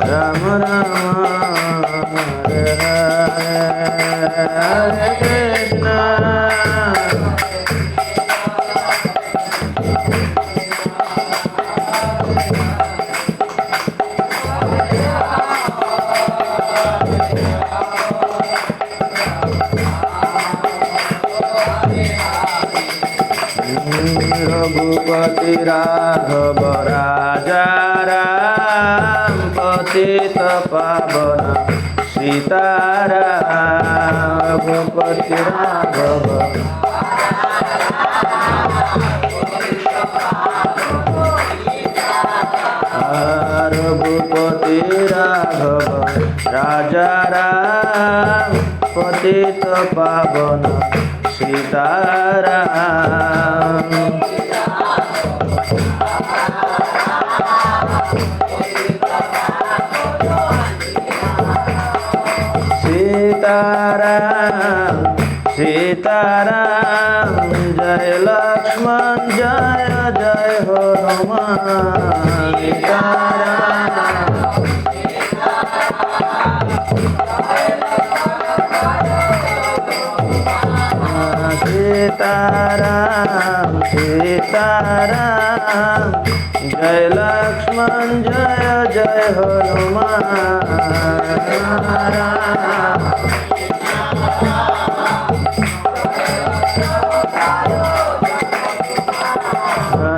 Ram Ram Hare Hare Krishna Raghupati Raghav राजा राम पतित पावन सीताराम रघुपति राघव रघुपति राघव राजा राम पतित पावन सीताराम सीताराम सीताराम जय लक्ष्मण जय जय हनुमान सीताराम सीताराम जय लक्ष्मण जय जय हनुमान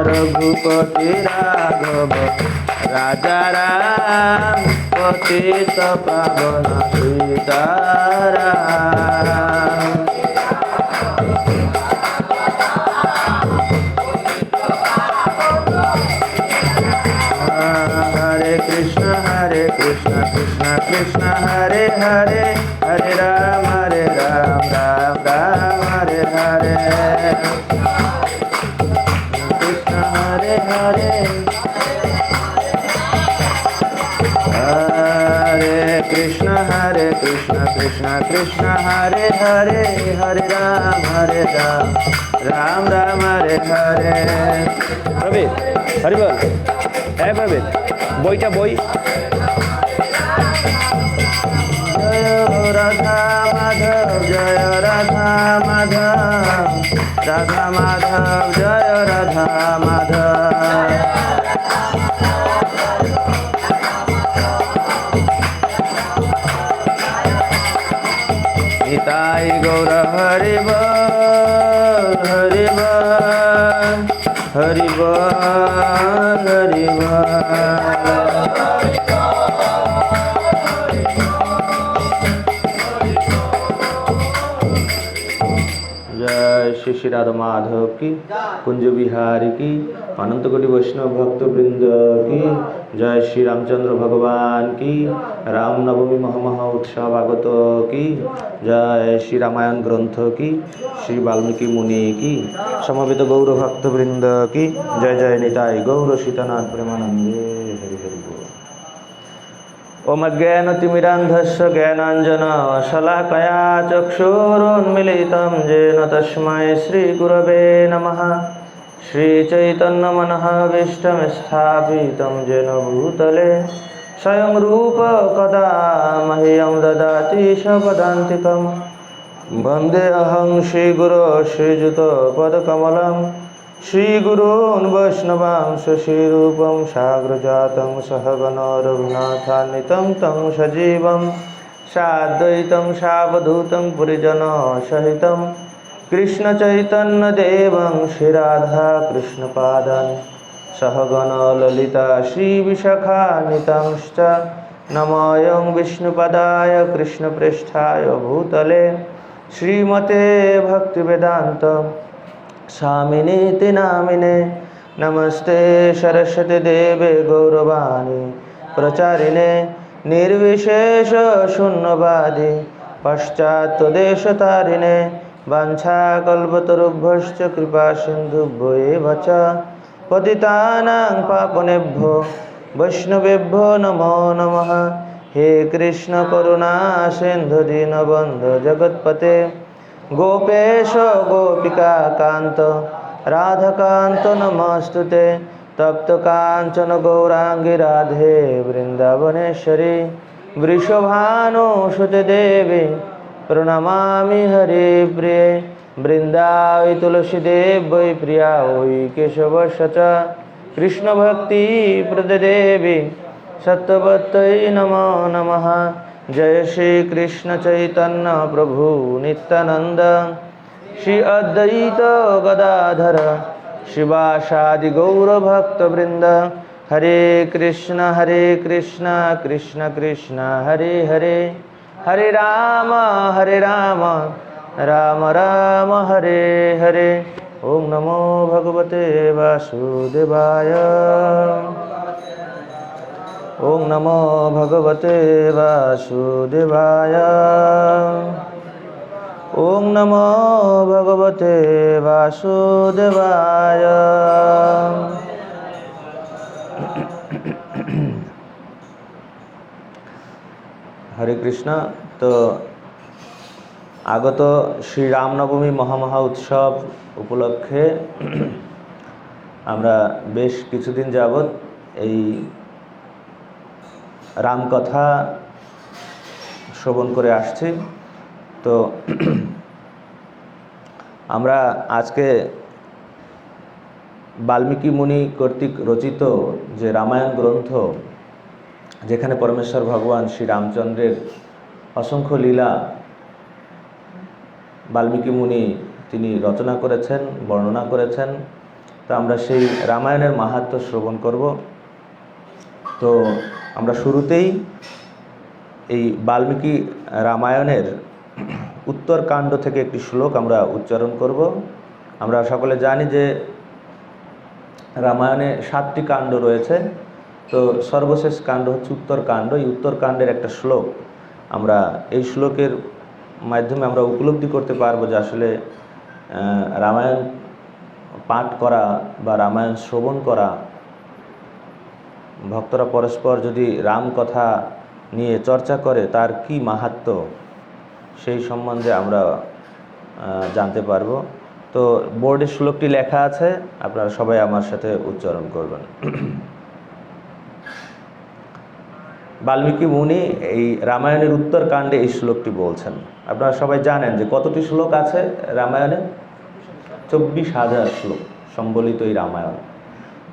रघुपति राघव राजा राम पतित पावन सीताराम हरे कृष्ण कृष्ण कृष्ण हरे हरे हरे राम राम राम हरे हरे कृष्ण हरे हरे कृष्ण कृष्ण कृष्ण हरे हरे हरे राम राम राम हरे हरे प्रवीण हरि बोल है प्रवीण বইটা বই জয় রাধা মাধব জয় রাধা মাধব রাধা মাধব জয় রাধা মাধব নিতাই গৌর হরি বল হরি বল হরি বল হরি বল जय श्री श्री राधा माधव की कुंज बिहारी की अनंत कोटि वैष्णव भक्त वृंद की जय श्री रामचंद्र भगवान की राम नवमी महामहा उत्सव आगत की जय श्री रामायण ग्रंथ की श्री वाल्मीकि मुनि की समवेत गौर भक्त वृंद की जय जय निताय गौर सीतानाथ प्रेमानंदे हरि हरि बोल। ओम अज्ञानतिमिरान्धस्य ज्ञानाञ्जनशलाकया चक्षुरुन्मीलितं येन तस्मै श्रीगुरवे नमः। श्रीचैतन्यमनःभीष्टं स्थापितं येन भूतले स्वयं रूप कदा मह्यं ददाति स्वपदान्तिकं वन्देऽहं श्रीगुरो श्रीयुतपदकमलं श्रीगुरून् वैष्णवांश श्रीरूपं साग्रजातं सहगणो रघुनाथान्वितं तं सजीवं साद्वैतं सावधूतं पुरिजनसहितं कृष्णचैतन्यदेवं श्रीराधाकृष्णपादान् सहगणो ललिता श्रीविशाखान्वितांश्च नमोऽयं विष्णुपदाय कृष्णप्रेष्ठाय भूतले श्रीमते भक्तिवेदान्त स्वामिनीति नामिने नमस्ते सरस्वती देवे गौरवाणी प्रचारिणे निर्विशेष शून्यवादी पश्चात्देशतारिणे वाञ्छाकल्पतरुभ्यश्च कृपा सिन्धुभ्यो एव च पतितानां पावनेभ्यो वैष्णवेभ्यो नमो नमः। हे कृष्ण करुणा सिन्धु दीनबन्धु जगत्पते गोपेश गोपिका कांत राधाकांत नमस्तुते तप्त कांचन गौरांगी राधे वृंदावनेश्वरी वृषभानुसुते देवी प्रणमामि हरिप्रिये वृंदावै तुलसीदेवै प्रिया वै केशवस्य च कृष्णभक्ति प्रददेवी सत्यवत्यै नमो नमः। जय श्री कृष्ण चैतन्य प्रभु नित्यानंद श्री अद्वैत गदाधर शिवासादि गौरभक्तवृंद। हरे कृष्ण कृष्ण कृष्ण हरे हरे, हरे राम राम राम हरे हरे। ओम नमो भगवते वासुदेवाय। ओम नमो भगवते वासुदेवाय। ओम नमो भगवते वासुदेवाय। हरे कृष्ण। तो आगत श्री रामनवमी महामहा उत्सव उपलक्षे আমরা বেশ কিছুদিন যাবত এই রামকথা শ্রবণ করে আসছি। তো আমরা আজকে বাল্মীকি মুনি কর্তৃক রচিত যে রামায়ণ গ্রন্থ, যেখানে পরমেশ্বর ভগবান শ্রী রামচন্দ্রের অসংখ্য লীলা বাল্মীকি মুনি তিনি রচনা করেছেন, বর্ণনা করেছেন। তো আমরা সেই রামায়ণের মাহাত্ম্য শ্রবণ করব। তো আমরা শুরুতেই এই বাল্মীকি রামায়ণের উত্তরকাণ্ড থেকে একটি শ্লোক আমরা উচ্চারণ করব। আমরা সকলে জানি যে রামায়ণে 7টি কাণ্ড রয়েছে। তো সর্বশেষ কাণ্ড হচ্ছে উত্তরকাণ্ড। এই উত্তরকাণ্ডের একটা শ্লোক আমরা এই শ্লোকের মাধ্যমে আমরা উপলব্ধি করতে পারবো যে আসলে রামায়ণ পাঠ করা বা রামায়ণ শ্রবণ করা, ভক্তরা পরস্পর যদি রাম কথা নিয়ে চর্চা করে তার কি মাহাত্ম্য সেই সম্বন্ধে আমরা জানতে পারবো। তো বোর্ডে শ্লোকটি লেখা আছে, আপনারা সবাই আমার সাথে উচ্চারণ করবেন। বাল্মীকি মুনি এই রামায়ণের উত্তরকাণ্ডে এই শ্লোকটি বলছেন। আপনারা সবাই জানেন যে কতটি শ্লোক আছে রামায়ণে? 24,000 শ্লোক সম্বলিত এই রামায়ণ।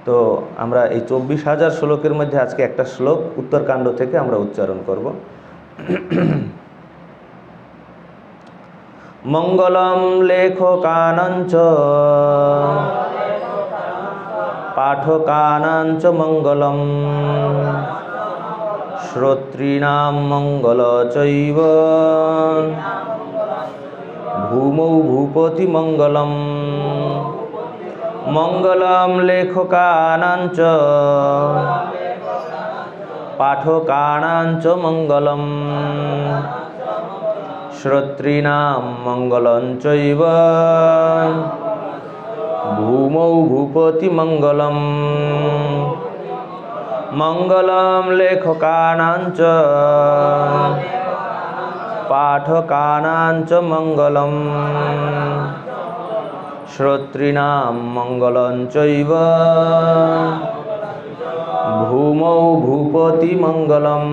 তো আমরা এই 24,000 শ্লোকের মধ্যে আজকে একটা শ্লোক উত্তরকাণ্ড থেকে আমরা উচ্চারণ করব। মঙ্গলম লেখকানাঞ্চ পাঠকানাঞ্চ মঙ্গলম শ্রোতৃণাম মঙ্গল চৈব ভূমৌ ভূপতি মঙ্গলম। মঙ্গলম লেখকানাঞ্চ পাঠকানাঞ্চ মঙ্গলম শ্রোতৃণাম মঙ্গলং চৈব ভূমৌ ভূপতি মঙ্গলম। মঙ্গলম লেখকানাঞ্চ পাঠকানাঞ্চ মঙ্গলম শ্রোতৃণাম মঙ্গলং চৈব ভূমৌ ভূপতি মঙ্গলম।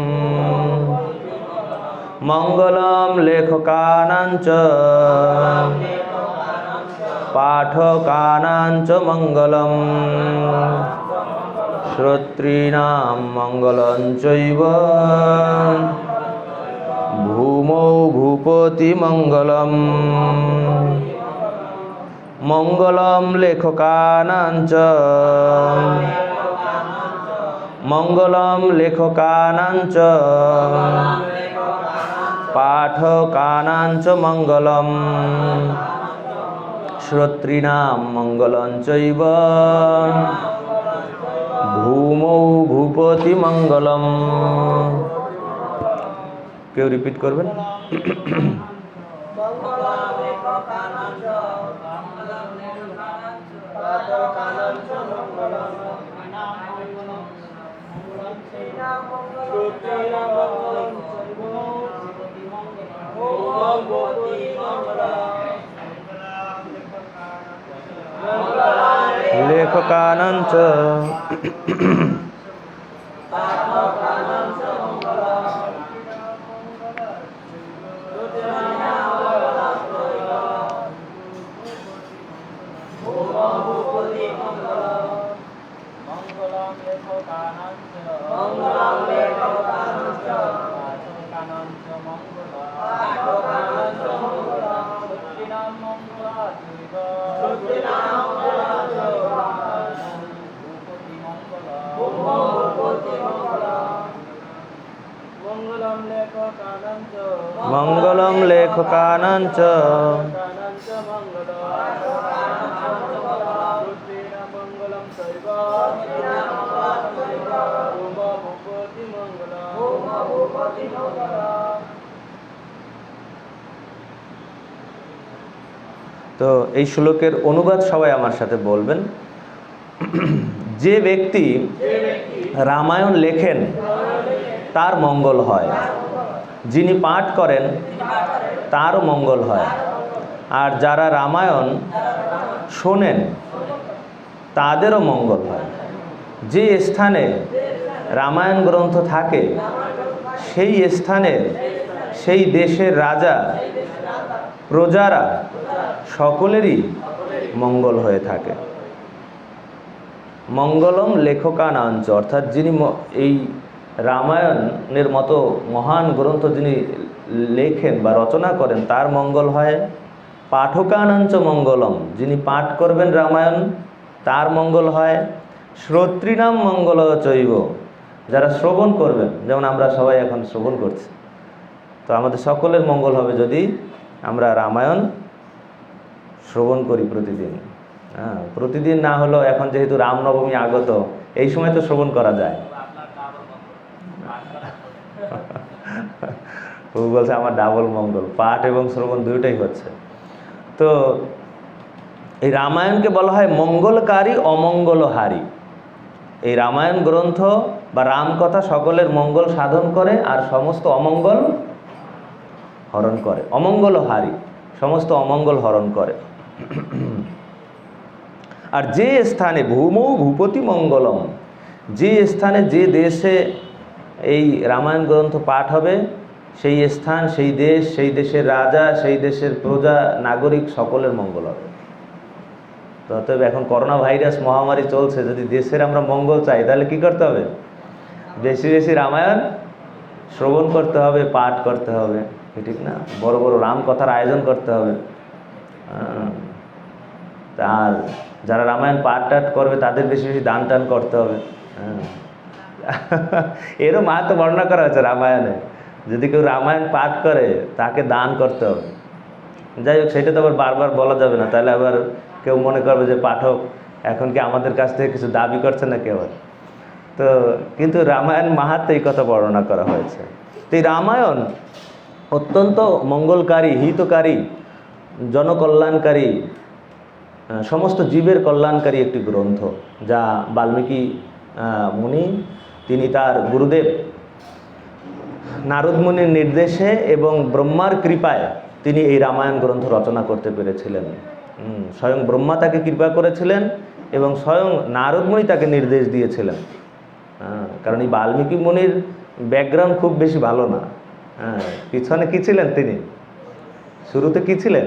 মঙ্গলম লেখকানাঞ্চ পাঠকানাঞ্চ মঙ্গলম শ্রোতৃণাম মঙ্গলং চৈব ভূমৌ ভূপতি মঙ্গলম। মঙ্গলম লেখকানাঞ্চ মঙ্গলম লেখকানাঞ্চ পাঠকানাঞ্চ মঙ্গলম শ্রোতৃণাম মঙ্গলং চৈব ভূমৌ ভূপতি মঙ্গলম। কেউ রিপিট করবেন? लेखकानां च मंगलम लेखकानां च তো এই শ্লোকের অনুবাদ সবাই আমার সাথে বলবেন। যে ব্যক্তি রামায়ণ লেখেন তার মঙ্গল হয়, যিনি পাঠ করেন তারও মঙ্গল হয়, আর যারা রামায়ণ শোনেন তাদেরও মঙ্গল হয়। যে স্থানে রামায়ণ গ্রন্থ থাকে সেই স্থানের সেই দেশের রাজা প্রজারা সকলেরই মঙ্গল হয়ে থাকে। মঙ্গলম লেখকানাং চ, অর্থাৎ যিনি এই রামায়ণের মতো মহান গ্রন্থ যিনি লেখেন বা রচনা করেন তার মঙ্গল হয়। পাঠকানাং চ মঙ্গলম, যিনি পাঠ করবেন রামায়ণ তার মঙ্গল হয়। শ্রোতৃণাম মঙ্গল চৈব, যারা শ্রবণ করবেন, যেমন আমরা সবাই এখন শ্রবণ করছি, তো আমাদের সকলের মঙ্গল হবে যদি আমরা রামায়ণ শ্রবণ করি প্রতিদিন। হ্যাঁ, প্রতিদিন না হলেও এখন যেহেতু রামনবমী আগত, এই সময় তো শ্রবণ করা যায়। ও বলছে আমার ডাবল মঙ্গল, পাঠ এবং শ্রবণ দুইটাই হচ্ছে। তো এই রামায়ণকে বলা হয় মঙ্গলকারী অমঙ্গলহারী। এই রামায়ণ গ্রন্থ বা রামকথা সকলের মঙ্গল সাধন করে আর সমস্ত অমঙ্গল হরণ করে। অমঙ্গলহারী, সমস্ত অমঙ্গল হরণ করে। আর যে স্থানে ভূমৌ ভূপতি মঙ্গলম, যে স্থানে যে দেশে এই রামায়ণ গ্রন্থ পাঠ হবে সেই স্থান, সেই দেশ, সেই দেশের রাজা, সেই দেশের প্রজা, নাগরিক সকলের মঙ্গল হবে। অতএব এখন করোনা ভাইরাস মহামারী চলছে, যদি দেশের আমরা মঙ্গল চাই তাহলে কি করতে হবে? বেশি বেশি রামায়ণ শ্রবণ করতে হবে, পাঠ করতে হবে, ঠিক না? বড় বড় রাম কথার আয়োজন করতে হবে। আর যারা রামায়ণ পাঠ টাঠ করবে তাদের বেশি বেশি দান টান করতে হবে। এরও মাহাত্ম বর্ণনা করা হয়েছে রামায়ণে, যদি কেউ রামায়ণ পাঠ করে তাকে দান করতে হবে। যাই হোক, সেটা তো আবার বারবার বলা যাবে না, তাহলে আবার কেউ মনে করবে যে পাঠক এখন কি আমাদের কাছ থেকে কিছু দাবি করছে না কেউ। তো কিন্তু রামায়ণ মাহাত্মে এই কথা বর্ণনা করা হয়েছে। তো এই রামায়ণ অত্যন্ত মঙ্গলকারী, হিতকারী, জনকল্যাণকারী, সমস্ত জীবের কল্যাণকারী একটি গ্রন্থ, যা বাল্মীকি মুনি তিনি তার গুরুদেব নারদ মুনির নির্দেশে এবং ব্রহ্মার কৃপায় তিনি এই রামায়ণ গ্রন্থ রচনা করতে পেরেছিলেন। স্বয়ং ব্রহ্মা তাকে কৃপা করেছিলেন এবং স্বয়ং নারদ মুনি তাকে নির্দেশ দিয়েছিলেন। কারণ এই বাল্মীকি মুনির ব্যাকগ্রাউন্ড খুব বেশি ভালো না। পিছনে কি ছিলেন তিনি? শুরুতে কি ছিলেন?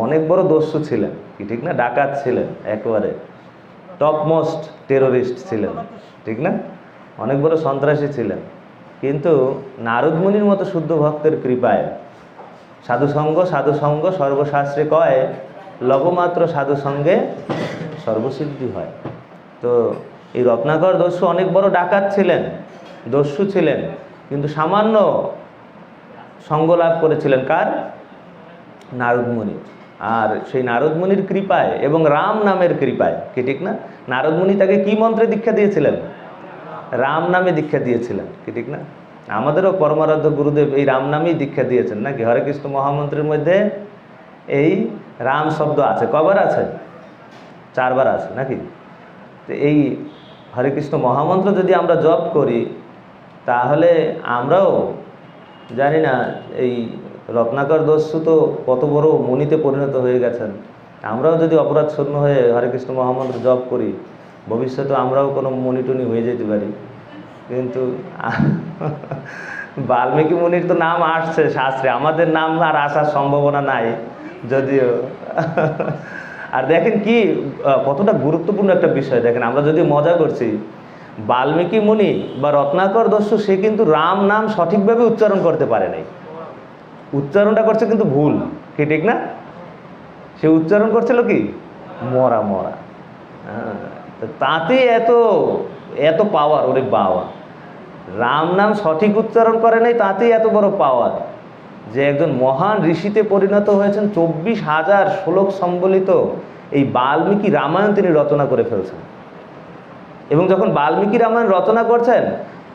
অনেক বড় দস্যু ছিলেন, কি ঠিক না? ডাকাত ছিলেন, একেবারে টপ মোস্ট টেরোরিস্ট ছিলেন, ঠিক না? অনেক বড় সন্ত্রাসী ছিলেন। কিন্তু নারদ মুনির মতো শুদ্ধ ভক্তের কৃপায় সাধুসঙ্গ সাধুসঙ্গ সর্বশাস্ত্রে কয়, লবমাত্র সাধুসঙ্গে সর্বসিদ্ধি হয়। তো এই রত্নাকর দস্যু অনেক বড় ডাকাত ছিলেন, দস্যু ছিলেন, কিন্তু সামান্য সঙ্গ লাভ করেছিলেন কার? নারদ মুনি। আর সেই নারদ মুনির কৃপায় এবং রাম নামের কৃপায়, কি ঠিক না? নারদ মুনি তাকে কি মন্ত্রে দীক্ষা দিয়েছিলেন? রাম নামে দীক্ষা দিয়েছিলেন, কি ঠিক না? আমাদেরও পরমারাধ্য গুরুদেব এই রাম নামেই দীক্ষা দিয়েছেন নাকি? হরে কৃষ্ণ মহামন্ত্রের মধ্যে এই রাম শব্দ আছে, কবার আছে? 4 বার আছে নাকি? তো এই হরে কৃষ্ণ মহামন্ত্র যদি আমরা জপ করি তাহলে আমরাও জানি না, এই রত্নাকর দস্যু তো কত বড় মুনিতে পরিণত হয়ে গেছেন, আমরাও যদি অপরাধ শূন্য হয়ে হরে কৃষ্ণ মহামন্ত্র জপ করি, ভবিষ্যতে আমরাও কোনো মণিটনি হয়ে যেতে পারি। কিন্তু বাল্মীকি মুনির তো নাম আসছে শাস্ত্রে, আমাদের নাম আর আসার সম্ভাবনা নাই যদিও। আর দেখেন কি কতটা গুরুত্বপূর্ণ একটা বিষয়, দেখেন আমরা যদি মজা করছি, বাল্মীকি মুনি বা রত্নাকর দস্যু সে কিন্তু রাম নাম সঠিকভাবে উচ্চারণ করতে পারে নাই, উচ্চারণটা করছে কিন্তু ভুল, কি ঠিক না? সে উচ্চারণ করছিল কি মরা মরা। তাতে এত এত পাওয়ার, ওরে বাবা, রাম নাম সঠিক উচ্চারণ করে নাই, তাতেই এত বড় পাওয়ার যে একজন মহান ঋষিতে পরিণত হয়েছেন। 24,000 শ্লোক সম্বলিত এই বাল্মীকি রামায়ণ তিনি রচনা করে ফেলছেন। এবং যখন বাল্মীকি রামায়ণ রচনা করছেন,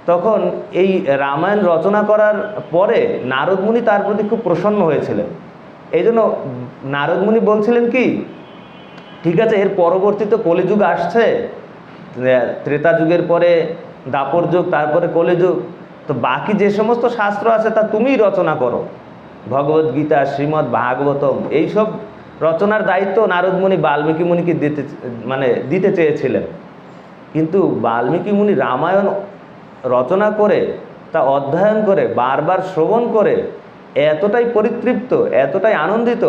তখন এই রামায়ণ রচনা করার পরে নারদ মুনি তার প্রতি খুব প্রসন্ন হয়েছিলেন। এই জন্য নারদ মুনি বলছিলেন কি, ঠিক আছে, এর পরবর্তীতে কলিযুগ আসছে, ত্রেতা যুগের পরে দাপর যুগ, তারপরে কলিযুগ, তো বাকি যে সমস্ত শাস্ত্র আছে তা তুমিই রচনা করো, ভগবদ গীতা, শ্রীমদ্ ভাগবতম, এইসব রচনার দায়িত্ব নারদ মুনি বাল্মীকি মুনিকে দিতে চেয়েছিলেন। কিন্তু বাল্মীকি মুনি রামায়ণ রচনা করে, তা অধ্যয়ন করে, বারবার শ্রবণ করে এতটাই পরিতৃপ্ত, এতটাই আনন্দিত,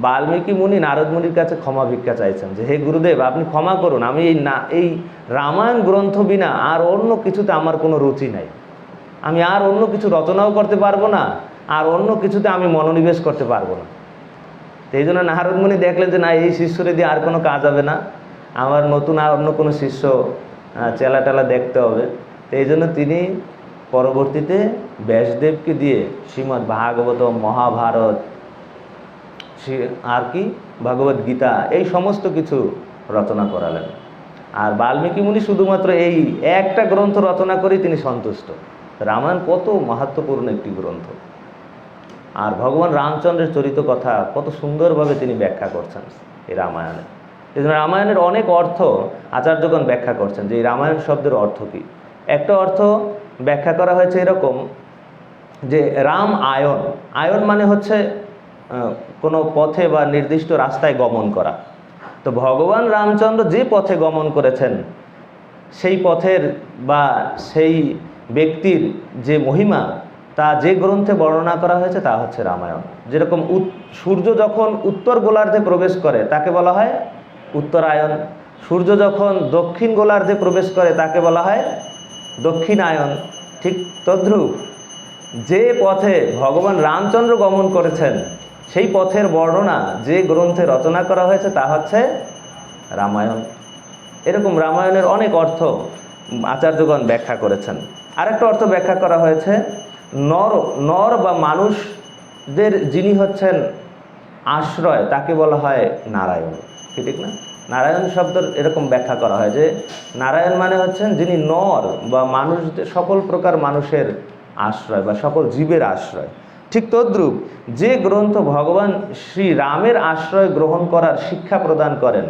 বাল্মীকি মুনি নারদ মুনির কাছে ক্ষমা ভিক্ষা চাইছেন যে হে গুরুদেব, আপনি ক্ষমা করুন, আমি এই রামায়ণ গ্রন্থ বিনা আর অন্য কিছুতে আমার কোনো রুচি নাই, আমি আর অন্য কিছু রচনাও করতে পারবো না, আর অন্য কিছুতে আমি মনোনিবেশ করতে পারবো না। তো এই জন্য নারদ মুনি দেখলেন যে না, এই শিষ্যরে দিয়ে আর কোনো কাজ হবে না, আমার নতুন আর অন্য কোনো শিষ্য চেলা টেলা দেখতে হবে। তো এই জন্য তিনি পরবর্তীতে ব্যাসদেবকে দিয়ে শ্রীমদ্ ভাগবত, মহাভারত, আর কি ভগবদ গীতা, এই সমস্ত কিছু রচনা করালেন। আর বাল্মীকি মুনি শুধুমাত্র এই একটা গ্রন্থ রচনা করেই তিনি সন্তুষ্ট। রামায়ণ কত মাহাত্ম্যপূর্ণ একটি গ্রন্থ, আর ভগবান রামচন্দ্রের চরিত কথা কত সুন্দরভাবে তিনি ব্যাখ্যা করছেন এই রামায়ণে। এই জন্য রামায়ণের অনেক অর্থ আচার্যগণ ব্যাখ্যা করছেন যে এই রামায়ণ শব্দের অর্থ কী। একটা অর্থ ব্যাখ্যা করা হয়েছে এরকম যে রাম আয়ন, আয়ন মানে হচ্ছে কোনো পথে বা নির্দিষ্ট রাস্তায় গমন করা। তো ভগবান রামচন্দ্র যে পথে গমন করেছেন, সেই পথের বা সেই ব্যক্তির যে মহিমা, তা যে গ্রন্থে বর্ণনা করা হয়েছে তা হচ্ছে রামায়ণ। যেরকম সূর্য যখন উত্তর গোলার্ধে প্রবেশ করে তাকে বলা হয় উত্তরায়ণ, সূর্য যখন দক্ষিণ গোলার্ধে প্রবেশ করে তাকে বলা হয় দক্ষিণায়ন। ঠিক তদ্রূপ যে পথে ভগবান রামচন্দ্র গমন করেছেন, সেই পথের বর্ণনা যে গ্রন্থে রচনা করা হয়েছে তা হচ্ছে রামায়ণ। এরকম রামায়ণের অনেক অর্থ আচার্যগণ ব্যাখ্যা করেছেন। আরেকটা অর্থ ব্যাখ্যা করা হয়েছে নর বা মানুষদের যিনি হচ্ছেন আশ্রয়, তাকে বলা হয় নারায়ণ, ঠিক না? নারায়ণ শব্দের এরকম ব্যাখ্যা করা হয় যে নারায়ণ মানে হচ্ছেন যিনি নর বা মানুষদের, সকল প্রকার মানুষের আশ্রয় বা সকল জীবের আশ্রয়। ঠিক তদ্রূপ যে গ্রন্থ ভগবান শ্রী রামের আশ্রয় গ্রহণ করার শিক্ষা প্রদান করেন,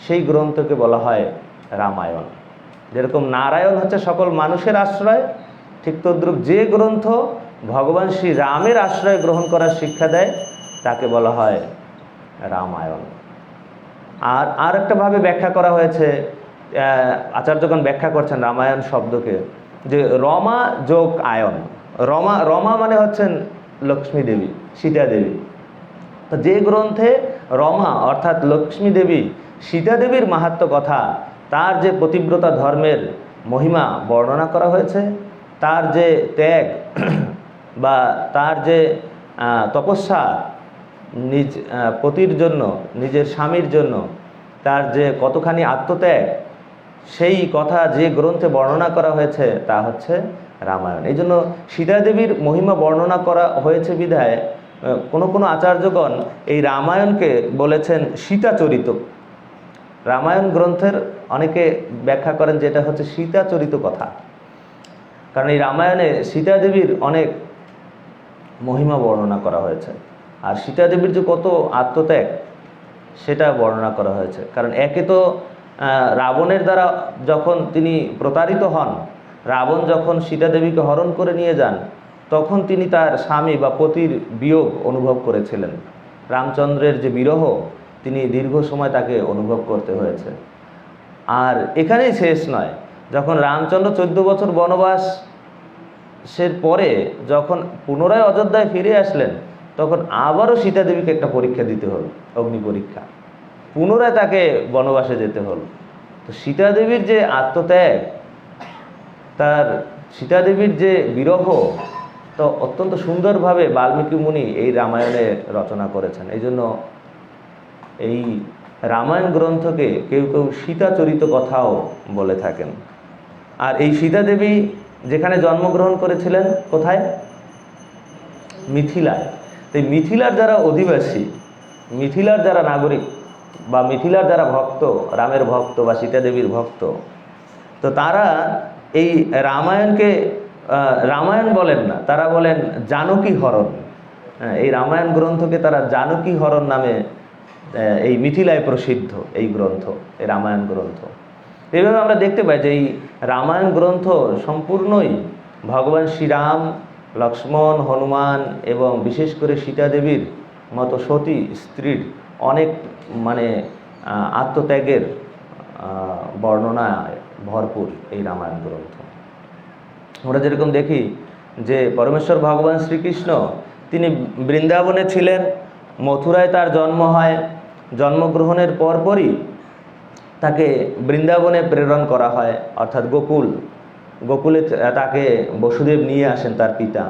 সেই গ্রন্থকে বলা হয় রামায়ণ। যেরকম নারায়ণ হচ্ছে সকল মানুষের আশ্রয়, ঠিক তদ্রূপ যে গ্রন্থ ভগবান শ্রী রামের আশ্রয় গ্রহণ করার শিক্ষা দেয় তাকে বলা হয় রামায়ণ। আর একটা ভাবে ব্যাখ্যা করা হয়েছে, আচার্যগণ ব্যাখ্যা করছেন রামায়ণ শব্দকে, যে রমা যোগ আয়ন। রমা মানে হচ্ছেন লক্ষ্মী দেবী, সীতা দেবী। তো যে গ্রন্থে রমা অর্থাৎ লক্ষ্মী দেবী, সীতা দেবীর মাহাত্ম্য কথা, তার যে পতিব্রতা ধর্মের মহিমা বর্ণনা করা হয়েছে, তার যে ত্যাগ বা তার যে তপস্যা, নিজ পতির জন্য, নিজের স্বামীর জন্য তার যে কতখানি আত্মত্যাগ, সেই কথা যে গ্রন্থে বর্ণনা করা হয়েছে তা হচ্ছে রামায়ণ। এই জন্য সীতা দেবীর মহিমা বর্ণনা করা হয়েছে বিধায় কোনো আচার্যগণ এই রামায়ণকে বলেছেন সীতাচরিত। রামায়ণ গ্রন্থের অনেকে ব্যাখ্যা করেন যে এটা হচ্ছে সীতাচরিত কথা, কারণ এই রামায়ণে সীতা দেবীর অনেক মহিমা বর্ণনা করা হয়েছে। আর সীতা দেবীর যে কত আত্মত্যাগ সেটা বর্ণনা করা হয়েছে। কারণ একে তো রাবণের দ্বারা যখন তিনি প্রতারিত হন, রাবণ যখন সীতা দেবীকে হরণ করে নিয়ে যান, তখন তিনি তার স্বামী বা পতির বিয়োগ অনুভব করেছিলেন। রামচন্দ্রের যে বিরহ, তিনি দীর্ঘ সময় তাকে অনুভব করতে হয়েছে। আর এখানেই শেষ নয়, যখন রামচন্দ্র 14 বছর বনবাসের পরে যখন পুনরায় অযোধ্যায় ফিরে আসলেন, তখন আবারও সীতা দেবীকে একটা পরীক্ষা দিতে হলো, অগ্নি পরীক্ষা। পুনরায় তাকে বনবাসে যেতে হলো। তো সীতা দেবীর যে আত্মত্যাগ, তার সীতা দেবীর যে বিরহ, তো অত্যন্ত সুন্দরভাবে বাল্মীকি মুনি এই রামায়ণে রচনা করেছেন। এই জন্য এই রামায়ণ গ্রন্থকে কেউ কেউ সীতাচরিত কথাও বলে থাকেন। আর এই সীতা দেবী যেখানে জন্মগ্রহণ করেছিলেন, কোথায়? মিথিলায়। তো মিথিলার যারা অধিবাসী, মিথিলার যারা নাগরিক বা মিথিলার যারা ভক্ত, রামের ভক্ত বা সীতা দেবীর ভক্ত, তো তারা এই রামায়ণকে রামায়ণ বলেন না, তারা বলেন জানকী হরণ। এই রামায়ণ গ্রন্থকে তারা জানকী হরণ নামে এই মিথিলায় প্রসিদ্ধ এই গ্রন্থ, এই রামায়ণ গ্রন্থ। এইভাবে আমরা দেখতে পাই যে এই রামায়ণ গ্রন্থ সম্পূর্ণই ভগবান শ্রীরাম, লক্ষ্মণ, হনুমান এবং বিশেষ করে সীতা দেবীর মতো সতী স্ত্রীর অনেক আত্মত্যাগের বর্ণনায় ভরপুর এই রামায়ণ গ্রন্থ। আমরা যেরকম দেখি যে পরমেশ্বর ভগবান শ্রীকৃষ্ণ তিনি বৃন্দাবনে ছিলেন, মথুরায় তার জন্ম হয়। জন্মগ্রহণের পরপরই তাকে বৃন্দাবনে প্রেরণ করা হয়, অর্থাৎ গোকুলে তাকে বসুদেব নিয়ে আসেন, তার পিতা।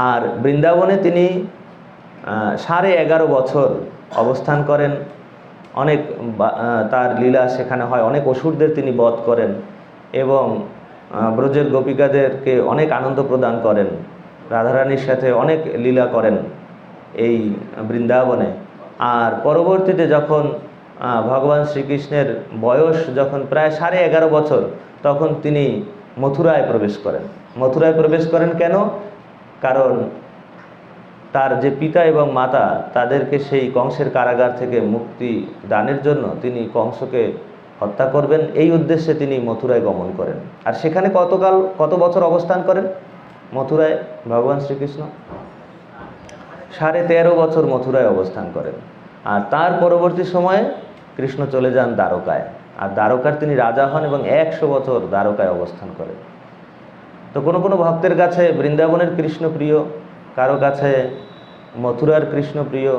আর বৃন্দাবনে তিনি 11.5 বছর অবস্থান করেন। অনেক তার লীলা সেখানে হয়, অনেক অসুরদের তিনি বধ করেন এবং ব্রজের গোপিকাদেরকে অনেক আনন্দ প্রদান করেন। রাধারানীর সাথে অনেক লীলা করেন এই বৃন্দাবনে। আর পরবর্তীতে যখন ভগবান শ্রীকৃষ্ণের বয়স যখন প্রায় 11.5 বছর, তখন তিনি মথুরায় প্রবেশ করেন। মথুরায় প্রবেশ করেন কেন? কারণ তার যে পিতা এবং মাতা, তাদেরকে সেই কংসের কারাগার থেকে মুক্তি দানের জন্য তিনি কংসকে হত্যা করবেন, এই উদ্দেশ্যে তিনি মথুরায় গমন করেন। আর সেখানে কত বছর অবস্থান করেন মথুরায় ভগবান শ্রীকৃষ্ণ? 13.5 বছর মথুরায় অবস্থান করেন। আর তার পরবর্তী সময়ে কৃষ্ণ চলে যান দ্বারকায়। আর দ্বারকার তিনি রাজা হন এবং 100 বছর দ্বারকায় অবস্থান করেন। তো কোনো কোনো ভক্তের কাছে বৃন্দাবনের কৃষ্ণ প্রিয়, কারো কাছে মথুরার কৃষ্ণ প্রিয়,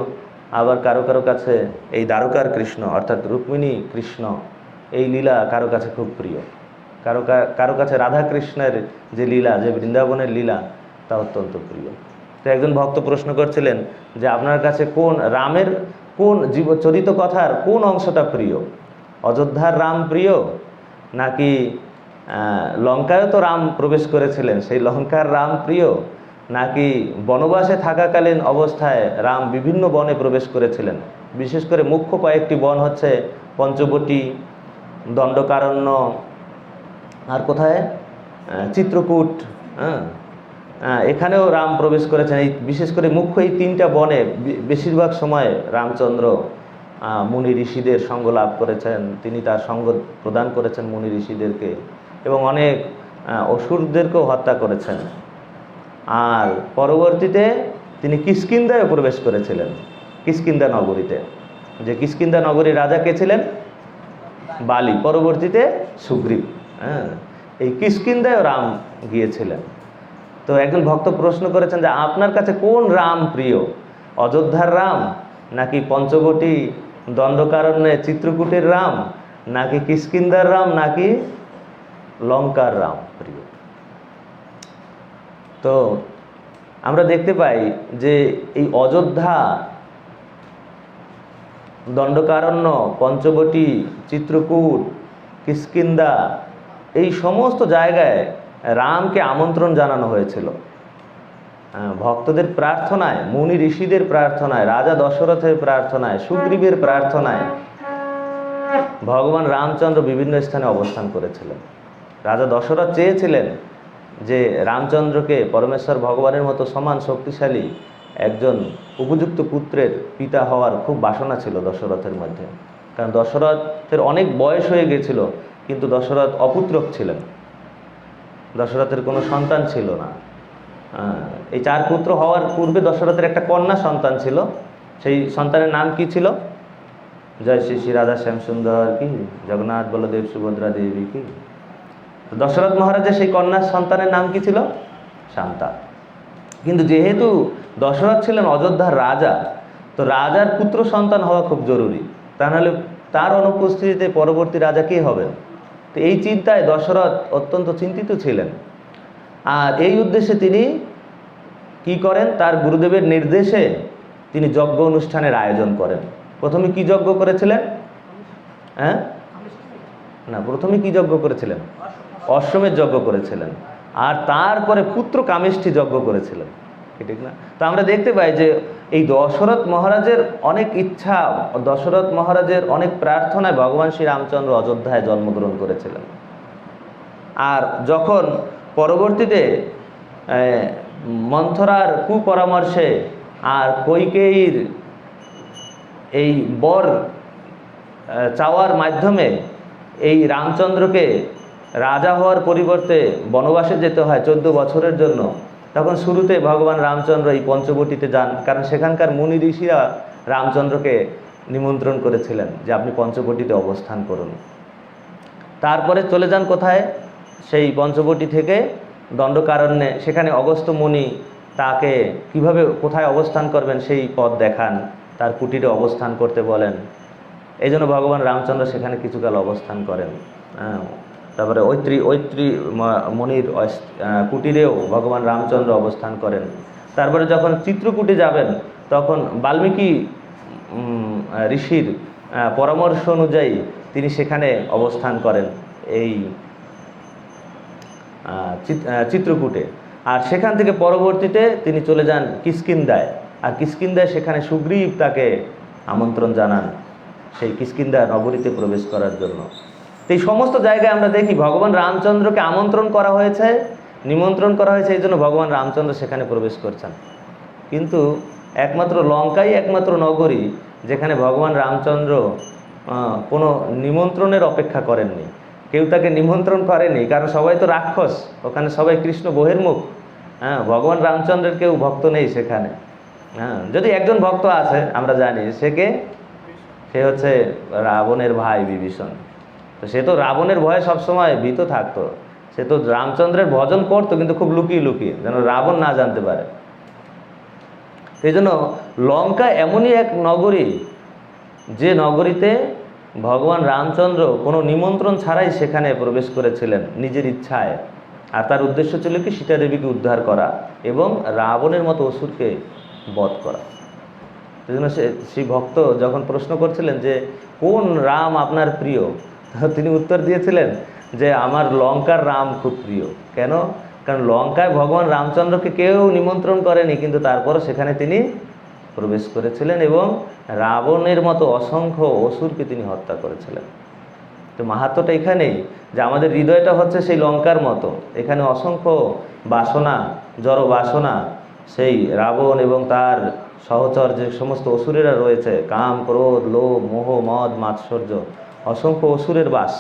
আবার কারো কারো কাছে এই দ্বারকার কৃষ্ণ অর্থাৎ রুক্মিণী কৃষ্ণ এই লীলা কারো কাছে খুব প্রিয়। কারো কাছে রাধা কৃষ্ণের যে লীলা, যে বৃন্দাবনের লীলা, তা অত্যন্ত প্রিয়। তো একজন ভক্ত প্রশ্ন করছিলেন যে আপনার কাছে রামের কোন জীবচরিত কথার কোন অংশটা প্রিয়? অযোধ্যার রাম প্রিয়, নাকি লঙ্কায়ও তো রাম প্রবেশ করেছিলেন সেই লঙ্কার রাম প্রিয়, নাকি বনবাসে থাকাকালীন অবস্থায় রাম বিভিন্ন বনে প্রবেশ করেছিলেন? বিশেষ করে মুখ্য কয়েকটি বন হচ্ছে পঞ্চবটি, দণ্ডকারণ্য, আর কোথায় চিত্রকূট। এখানেও রাম প্রবেশ করেছেন। এই বিশেষ করে মুখ্য এই 3টা বনে বেশিরভাগ সময় রামচন্দ্র মুনি ঋষিদের সঙ্গ লাভ করেছেন। তিনি তার সঙ্গ প্রদান করেছেন মুনি ঋষিদেরকে এবং অনেক অসুরদেরকেও হত্যা করেছেন। আর পরবর্তীতে তিনি কিষ্কিন্ধায় প্রবেশ করেছিলেন, কিষ্কিন্ধা নগরীতে। যে কিষ্কিন্ধা নগরীর রাজা কে ছিলেন? বালি, পরবর্তীতে সুগ্রীব। এই কিষ্কিন্ধায় রাম গিয়েছিলেন। তো একজন ভক্ত প্রশ্ন করেছেন যে আপনার কাছে কোন রাম প্রিয়? অযোধ্যার রাম, নাকি পঞ্চবটি দণ্ডকারণ্যে চিত্রকূটের রাম, নাকি কিষ্কিন্ধার রাম, নাকি লঙ্কার রাম প্রিয়? তো আমরা দেখতে পাই যে এই অযোধ্যা, দণ্ডকারণ্য, পঞ্চবটি, চিত্রকূট, কিষ্কিন্ধা এই সমস্ত জায়গায় রামকে আমন্ত্রণ জানানো হয়েছিল। ভক্তদের প্রার্থনায়, মুনি ঋষিদের প্রার্থনায়, রাজা দশরথের প্রার্থনায়, সুগ্রীবের প্রার্থনায় ভগবান রামচন্দ্র বিভিন্ন স্থানে অবস্থান করেছিলেন। রাজা দশরথ চেয়েছিলেন যে রামচন্দ্রকে পরমেশ্বর ভগবানের মতো সমান শক্তিশালী একজন উপযুক্ত পুত্রের পিতা হওয়ার খুব বাসনা ছিল দশরথের মধ্যে। কারণ দশরথের অনেক বয়স হয়ে গেছিল, কিন্তু দশরথ অপুত্রক ছিলেন, দশরথের কোনো সন্তান ছিল না। এই 4 পুত্র হওয়ার পূর্বে দশরথের একটা কন্যা সন্তান ছিল। সেই সন্তানের নাম কি ছিল? জয় শ্রী শ্রী রাধা শ্যাম সুন্দর কি, জগন্নাথ বলদেব সুভদ্রা দেবী কি। দশরথ মহারাজের সেই কন্যার সন্তানের নাম কি ছিল? শান্তা। কিন্তু যেহেতু দশরথ ছিলেন অযোধ্যার রাজা, তো রাজার পুত্র সন্তান হওয়া খুব জরুরি, তা নাহলে তার অনুপস্থিতিতে পরবর্তী রাজা কে হবেন। তো এই চিন্তায় দশরথ অত্যন্ত চিন্তিত ছিলেন। আর এই উদ্দেশ্যে তিনি কি করেন, তার গুরুদেবের নির্দেশে তিনি যজ্ঞ অনুষ্ঠানের আয়োজন করেন। প্রথমে কি যজ্ঞ করেছিলেন? হ্যাঁ না, প্রথমে কি যজ্ঞ করেছিলেন? অশ্বমেধ যজ্ঞ করেছিলেন। আর তারপরে পুত্র কামেষ্টি যজ্ঞ করেছিলেন, ঠিক না? তো আমরা দেখতে পাই যে এই দশরথ মহারাজের অনেক ইচ্ছা, দশরথ মহারাজের অনেক প্রার্থনায় ভগবান শ্রী রামচন্দ্র অযোধ্যায় জন্মগ্রহণ করেছিলেন। আর যখন পরবর্তীতে মন্থরার কুপরামর্শে আর কৈকেয়ীর এই বর চাওয়ার মাধ্যমে এই রামচন্দ্রকে রাজা হওয়ার পরিবর্তে বনবাসে যেতে হয় 14 বছরের জন্য, তখন শুরুতে ভগবান রামচন্দ্র এই পঞ্চবটিতে যান, কারণ সেখানকার মুনি ঋষিরা রামচন্দ্রকে নিমন্ত্রণ করেছিলেন যে আপনি পঞ্চবটিতে অবস্থান করুন। তারপরে চলে যান কোথায়? সেই পঞ্চবটি থেকে দণ্ডকারণ্যে, সেখানে অগস্ত্য মুনি তাকে কিভাবে কোথায় অবস্থান করবেন সেই পথ দেখান, তার কুটিরে অবস্থান করতে বলেন। এই জন্য ভগবান রামচন্দ্র সেখানে কিছুকাল অবস্থান করেন। তারপরে ঐত্রী মুনির কুটিরেও ভগবান রামচন্দ্র অবস্থান করেন। তারপরে যখন চিত্রকূটে যাবেন, তখন বাল্মীকি ঋষির পরামর্শ অনুযায়ী তিনি সেখানে অবস্থান করেন, এই চিত্রকূটে। আর সেখান থেকে পরবর্তীতে তিনি চলে যান কিষ্কিন্ধায়। আর কিষ্কিন্ধায় সেখানে সুগ্রীব তাকে আমন্ত্রণ জানান সেই কিষ্কিন্ধা নগরীতে প্রবেশ করার জন্য। এই সমস্ত জায়গায় আমরা দেখি ভগবান রামচন্দ্রকে আমন্ত্রণ করা হয়েছে, নিমন্ত্রণ করা হয়েছে, এই জন্য ভগবান রামচন্দ্র সেখানে প্রবেশ করছেন। কিন্তু একমাত্র লঙ্কাই একমাত্র নগরী যেখানে ভগবান রামচন্দ্র কোনো নিমন্ত্রণের অপেক্ষা করেননি, কেউ তাকে নিমন্ত্রণ করেনি, কারণ সবাই তো রাক্ষস, ওখানে সবাই কৃষ্ণ বহির্মুখ। ভগবান রামচন্দ্রের কেউ ভক্ত নেই সেখানে। যদি একজন ভক্ত আছে আমরা জানি, সে কে? সে হচ্ছে রাবণের ভাই বিভীষণ। তো সে তো রাবণের ভয়ে সবসময় ভীত থাকতো, সে তো রামচন্দ্রের ভজন করতো, কিন্তু খুব লুকিয়ে লুকিয়ে, যেন রাবণ না জানতে পারে। এই জন্য লঙ্কা এমনই এক নগরী যে নগরীতে ভগবান রামচন্দ্র কোনো নিমন্ত্রণ ছাড়াই সেখানে প্রবেশ করেছিলেন নিজের ইচ্ছায়। আর তার উদ্দেশ্য ছিল কি? সীতা দেবীকে উদ্ধার করা এবং রাবণের মতো অসুরকে বধ করা। সেই জন্য সেই ভক্ত যখন প্রশ্ন করছিলেন যে কোন রাম আপনার প্রিয়, তিনি উত্তর দিয়েছিলেন যে আমার লঙ্কার রাম খুব প্রিয়। কেন? কারণ লঙ্কায় ভগবান রামচন্দ্রকে কেউ নিমন্ত্রণ করেনি, কিন্তু তারপরও সেখানে তিনি প্রবেশ করেছিলেন এবং রাবণের মতো অসংখ্য অসুরকে তিনি হত্যা করেছিলেন। তো মাহাত্ম্যটা এখানেই যে আমাদের হৃদয়টা হচ্ছে সেই লঙ্কার মতো, এখানে অসংখ্য বাসনা, জড় বাসনা, সেই রাবণ এবং তার সহচর যে সমস্ত অসুরেরা রয়েছে, কাম, ক্রোধ, লোভ, মোহ, মদ, মাৎসর্য, অসংখ্য অসুরের বাস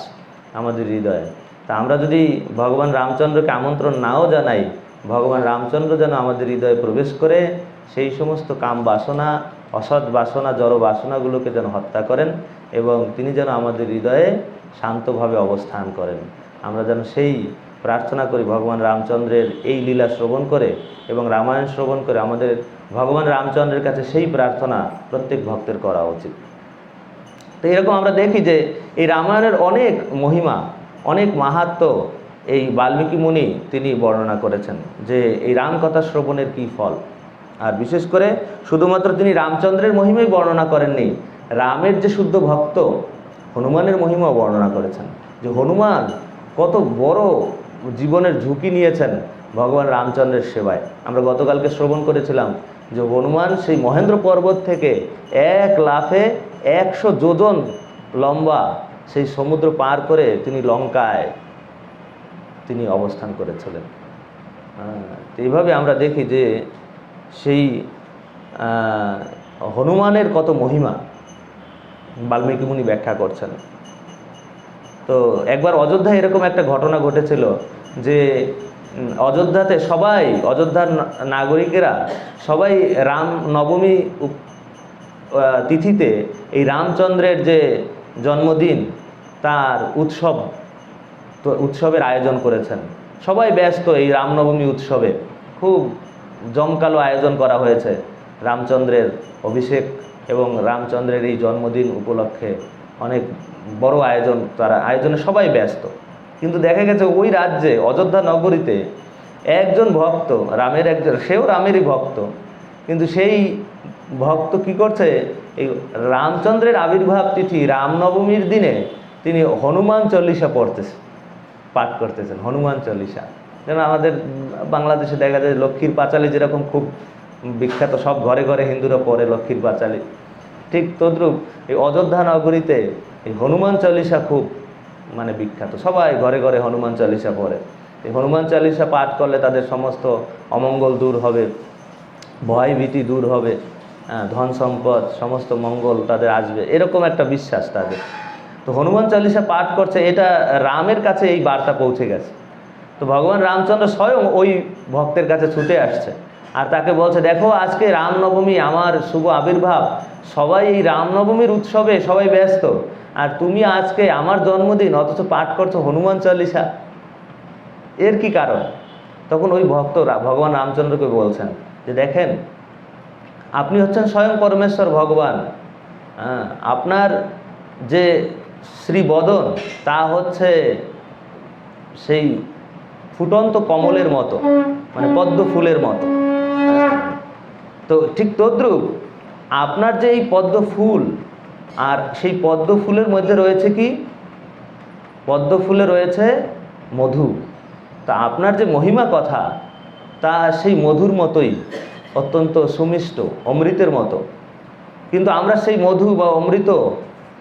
আমাদের হৃদয়ে। তা আমরা যদি ভগবান রামচন্দ্রকে আমন্ত্রণ নাও জানাই, ভগবান রামচন্দ্র যেন আমাদের হৃদয়ে প্রবেশ করে সেই সমস্ত কাম বাসনা, অসৎ বাসনা, জড় বাসনাগুলোকে যেন হত্যা করেন এবং তিনি যেন আমাদের হৃদয়ে শান্তভাবে অবস্থান করেন। আমরা যেন সেই প্রার্থনা করি ভগবান রামচন্দ্রের এই লীলা শ্রবণ করে এবং রামায়ণ শ্রবণ করে আমাদের ভগবান রামচন্দ্রের কাছে সেই প্রার্থনা প্রত্যেক ভক্তের করা উচিত। তো এরকম আমরা দেখি যে এই রামায়ণের অনেক মহিমা, অনেক মাহাত্ম্য এই বাল্মীকি মুনি তিনি বর্ণনা করেছেন যে এই রামকথা শ্রবণের কী ফল। আর বিশেষ করে শুধুমাত্র তিনি রামচন্দ্রের মহিমাই বর্ণনা করেননি, রামের যে শুদ্ধ ভক্ত হনুমানের মহিমাও বর্ণনা করেছেন, যে হনুমান কত বড় জীবনের ঝুঁকি নিয়েছেন ভগবান রামচন্দ্রের সেবায়। আমরা গতকালকে শ্রবণ করেছিলাম যে হনুমান সেই মহেন্দ্র পর্বত থেকে এক লাফে 100 যোজন লম্বা সেই সমুদ্র পার করে তিনি লঙ্কায় তিনি অবস্থান করেছিলেন। এইভাবে আমরা দেখি যে সেই হনুমানের কত মহিমা বাল্মীকি মুনি ব্যাখ্যা করছেন। তো একবার অযোধ্যায় এরকম একটা ঘটনা ঘটেছিল যে অযোধ্যাতে সবাই, অযোধ্যার নাগরিকেরা সবাই রাম নবমী তিথিতে এই রামচন্দ্রের যে জন্মদিন তার উৎসবের আয়োজন করেছেন। সবাই ব্যস্ত এই রামনবমী উৎসবে, খুব জমকালো আয়োজন করা হয়েছে রামচন্দ্রের অভিষেক এবং রামচন্দ্রের এই জন্মদিন উপলক্ষে অনেক বড় আয়োজন, তারা আয়োজনে সবাই ব্যস্ত। কিন্তু দেখা গেছে ওই রাজ্যে অযোধ্যা নগরীতে একজন ভক্ত, রামের একজন, সেও রামেরই ভক্ত, কিন্তু সেই ভক্ত কি করছে, এই রামচন্দ্রের আবির্ভাব তিথি রামনবমীর দিনে তিনি হনুমান চল্লিশা পাঠ করতেছেন, হনুমান চল্লিশা। যেন আমাদের বাংলাদেশে দেখা যায় লক্ষ্মীর পাঁচালী যেরকম খুব বিখ্যাত, সব ঘরে ঘরে হিন্দুরা পড়ে লক্ষ্মীর পাঁচালী, ঠিক তদ্রূপ এই অযোধ্যা নগরীতে এই হনুমান চল্লিশা খুব মানে বিখ্যাত, সবাই ঘরে ঘরে হনুমান চল্লিশা পড়ে। এই হনুমান চল্লিশা পাঠ করলে তাদের সমস্ত অমঙ্গল দূর হবে, ভয় ভীতি দূর হবে, ধন সম্পদ সমস্ত মঙ্গল তাদের আসবে, এরকম একটা বিশ্বাস তাদের। তো হনুমান চল্লিশা পাঠ করছে, এটা রামের কাছে এই বার্তা পৌঁছে গেছে। তো ভগবান রামচন্দ্র স্বয়ং ওই ভক্তের কাছে ছুটে আসছে আর তাকে বলছে, দেখো আজকে রামনবমী, আমার শুভ আবির্ভাব, সবাই এই রামনবমীর উৎসবে সবাই ব্যস্ত, আর তুমি আজকে আমার জন্মদিন অথচ পাঠ করছো হনুমান চল্লিশা, এর কি কারণ? তখন ওই ভক্ত ভগবান রামচন্দ্রকে বলছেন যে দেখেন, আপনি হচ্ছেন স্বয়ং পরমেশ্বর ভগবান, আপনার যে শ্রীবদন তা হচ্ছে সেই ফুটন্ত কমলের মতো, মানে পদ্ম ফুলের মতো। তো ঠিক তদ্রূপ আপনার যে এই পদ্ম ফুল, আর সেই পদ্ম ফুলের মধ্যে রয়েছে কি, পদ্ম ফুলে রয়েছে মধু। তা আপনার যে মহিমা কথা তা সেই মধুর মতোই, অত্যন্ত সুমিষ্ট, অমৃতের মতো। কিন্তু আমরা সেই মধু বা অমৃত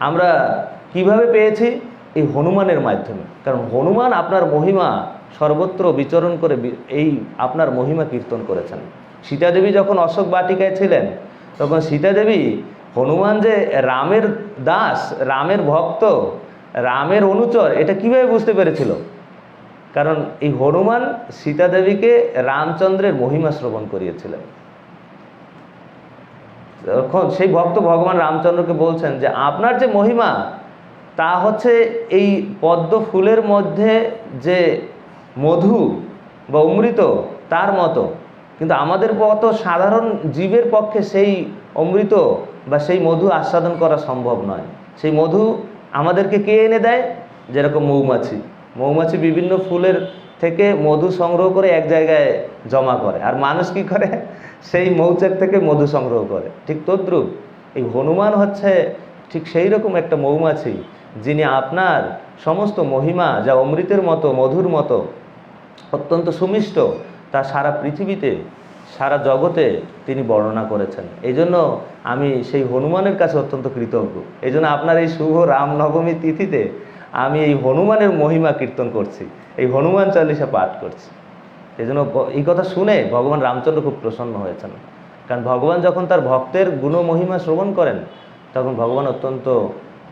আমরা কিভাবে পেয়েছি? এই হনুমানের মাধ্যমে। কারণ হনুমান আপনার মহিমা সর্বত্র বিচরণ করে এই আপনার মহিমা কীর্তন করেছেন। সীতাদেবী যখন অশোক বাটিকায় ছিলেন, তখন সীতাদেবী হনুমান যে রামের দাস, রামের ভক্ত, রামের অনুচর, এটা কিভাবে বুঝতে পেরেছিল? কারণ এই হনুমান সীতাদেবীকে রামচন্দ্রের মহিমা শ্রবণ করিয়েছিলেন। তখন সেই ভক্ত ভগবান রামচন্দ্রকে বলছেন যে আপনার যে মহিমা তা হচ্ছে এই পদ্ম ফুলের মধ্যে যে মধু বা অমৃত তার মতো, কিন্তু আমাদের মতো সাধারণ জীবের পক্ষে সেই অমৃত বা সেই মধু আস্বাদন করা সম্ভব নয়। সেই মধু আমাদেরকে কে এনে দেয়? যেরকম মৌমাছি, মৌমাছি বিভিন্ন ফুলের থেকে মধু সংগ্রহ করে এক জায়গায় জমা করে, আর মানুষ কি করে? সেই মৌচাক থেকে মধু সংগ্রহ করে। ঠিক তদ্রূপ এই হনুমান হচ্ছে ঠিক সেই রকম একটা মৌমাছি, যিনি আপনার সমস্ত মহিমা, যা অমৃতের মতো, মধুর মতো, অত্যন্ত সুমিষ্ট, তা সারা পৃথিবীতে, সারা জগতে তিনি বর্ণনা করেছেন। এই জন্য আমি সেই হনুমানের কাছে অত্যন্ত কৃতজ্ঞ। এই জন্য আপনার এই শুভ রামনবমী তিথিতে আমি এই হনুমানের মহিমা কীর্তন করছি, এই হনুমান চল্লিশা পাঠ করছি। এই জন্য এই কথা শুনে ভগবান রামচন্দ্র খুব প্রসন্ন হয়েছেন। কারণ ভগবান যখন তার ভক্তের গুণ মহিমা শ্রবণ করেন, তখন ভগবান অত্যন্ত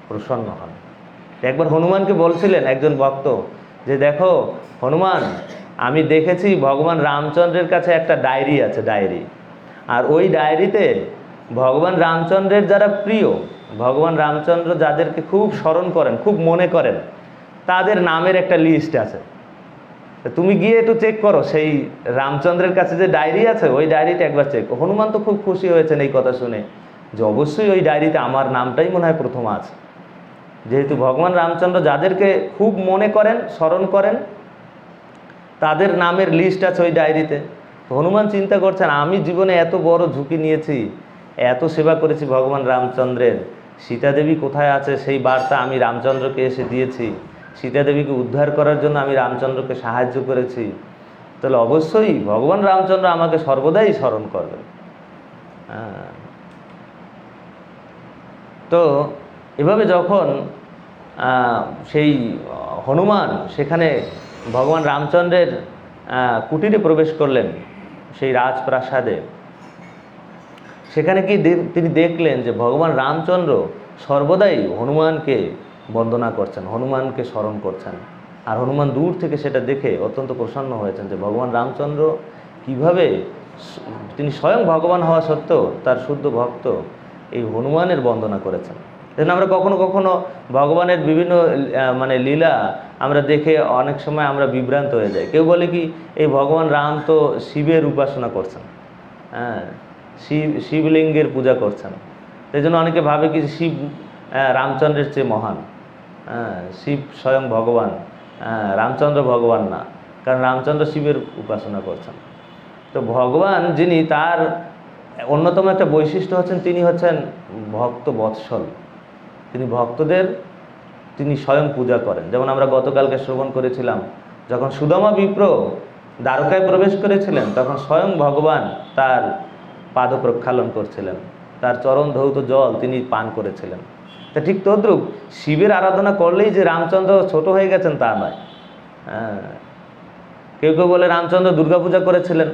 প্রসন্ন হন। একবার হনুমানকে বলছিলেন একজন ভক্ত যে দেখো হনুমান, আমি দেখেছি ভগবান রামচন্দ্রের কাছে একটা ডায়েরি আছে, ডায়েরি, আর ওই ডায়েরিতে ভগবান রামচন্দ্রের যারা প্রিয়, ভগবান রামচন্দ্র যাদেরকে খুব স্মরণ করেন, খুব মনে করেন, তাদের নামের একটা লিস্ট আছে। তুমি গিয়ে একটু চেক করো, সেই রামচন্দ্রের কাছে যে ডায়েরি আছে ওই ডায়েরিটা একবার চেক। হনুমান তো খুব খুশি হয়েছেন এই কথা শুনে, যে অবশ্যই ওই ডায়েরিতে আমার নামটাই মনে হয় প্রথম আছে। যেহেতু ভগবান রামচন্দ্র যাদেরকে খুব মনে করেন, স্মরণ করেন, তাদের নামের লিস্ট আছে ওই ডায়েরিতে। হনুমান চিন্তা করছেন, আমি জীবনে এত বড় ঝুঁকি নিয়েছি, এত সেবা করেছি ভগবান রামচন্দ্রের, সীতাদেবী কোথায় আছে সেই বার্তা আমি রামচন্দ্রকে এসে দিয়েছি, সীতাদেবীকে উদ্ধার করার জন্য আমি রামচন্দ্রকে সাহায্য করেছি, তাহলে অবশ্যই ভগবান রামচন্দ্র আমাকে সর্বদাই স্মরণ করবেন। তো এভাবে যখন সেই হনুমান সেখানে ভগবান রামচন্দ্রের কুটিরে প্রবেশ করলেন, সেই রাজপ্রাসাদে, সেখানে কি তিনি দেখলেন যে ভগবান রামচন্দ্র সর্বদাই হনুমানকে বন্দনা করছেন, হনুমানকে স্মরণ করছেন। আর হনুমান দূর থেকে সেটা দেখে অত্যন্ত প্রসন্ন হয়েছেন যে ভগবান রামচন্দ্র কিভাবে, তিনি স্বয়ং ভগবান হওয়া সত্ত্বেও তার শুদ্ধ ভক্ত এই হনুমানের বন্দনা করেছেন। যেন আমরা কখনো কখনো ভগবানের বিভিন্ন মানে লীলা আমরা দেখে অনেক সময় আমরা বিভ্রান্ত হয়ে যাই। কেউ বলে কি এই ভগবান রাম তো শিবের উপাসনা করছেন, হ্যাঁ, শিবলিঙ্গের পূজা করছেন, সেই জন্য অনেকে ভাবে কি শিব রামচন্দ্রের চেয়ে মহান। হ্যাঁ, শিব স্বয়ং ভগবান, রামচন্দ্র ভগবান না, কারণ রামচন্দ্র শিবের উপাসনা করছেন। তো ভগবান যিনি, তার অন্যতম একটা বৈশিষ্ট্য হচ্ছেন তিনি হচ্ছেন ভক্ত বৎসল। তিনি ভক্তদের তিনি স্বয়ং পূজা করেন। যেমন আমরা গতকালকে শ্রবণ করেছিলাম, যখন সুদামা বিপ্র দ্বারকায় প্রবেশ করেছিলেন তখন স্বয়ং ভগবান তার পাদ প্রক্ষালন করছিলেন, তার চরণ ধৌত জল তিনি পান করেছিলেন। তা ঠিক তদ্রূপ শিবের আরাধনা করলেই যে রামচন্দ্র ছোট হয়ে গেছেন তা নয়। কেউ কেউ বলে রামচন্দ্র দুর্গাপূজা করেছিলেন।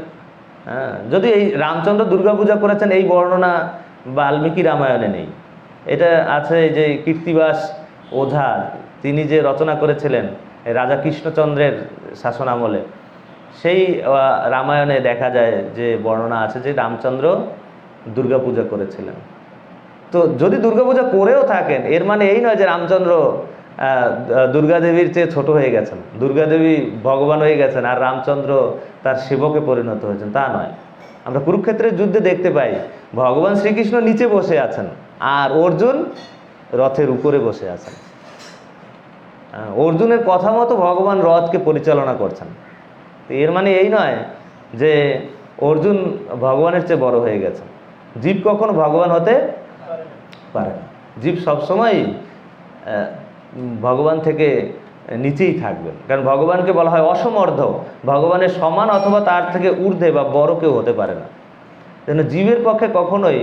যদি এই রামচন্দ্র দুর্গাপূজা করেছেন এই বর্ণনা বাল্মীকি রামায়ণে নেই। এটা আছে যে কীর্তিবাস ওঝা তিনি যে রচনা করেছিলেন রাজা কৃষ্ণচন্দ্রের শাসন আমলে, সেই রামায়ণে দেখা যায় যে বর্ণনা আছে যে রামচন্দ্র দুর্গাপূজা করেছিলেন। তো যদি দুর্গাপূজা করেও থাকেন এর মানে এই নয় যে রামচন্দ্র দুর্গাদেবীর চেয়ে ছোট হয়ে গেছেন, দুর্গাদেবী ভগবান হয়ে গেছেন আর রামচন্দ্র তার সেবকে পরিণত হয়েছেন, তা নয়। আমরা কুরুক্ষেত্রের যুদ্ধে দেখতে পাই ভগবান শ্রীকৃষ্ণ নিচে বসে আছেন আর অর্জুন রথের উপরে বসে আছেন। অর্জুনের কথা মতো ভগবান রথকে পরিচালনা করছেন। এর মানে এই নয় যে অর্জুন ভগবানের চেয়ে বড় হয়ে গেছেন। জীব কখনো ভগবান হতে পারে না। জীব সবসময় ভগবান থেকে নিচেই থাকবেন, কারণ ভগবানকে বলা হয় অসমর্থ। ভগবানের সমান অথবা তার থেকে ঊর্ধ্বে বা বড় কেউ হতে পারে না। যেন জীবের পক্ষে কখনোই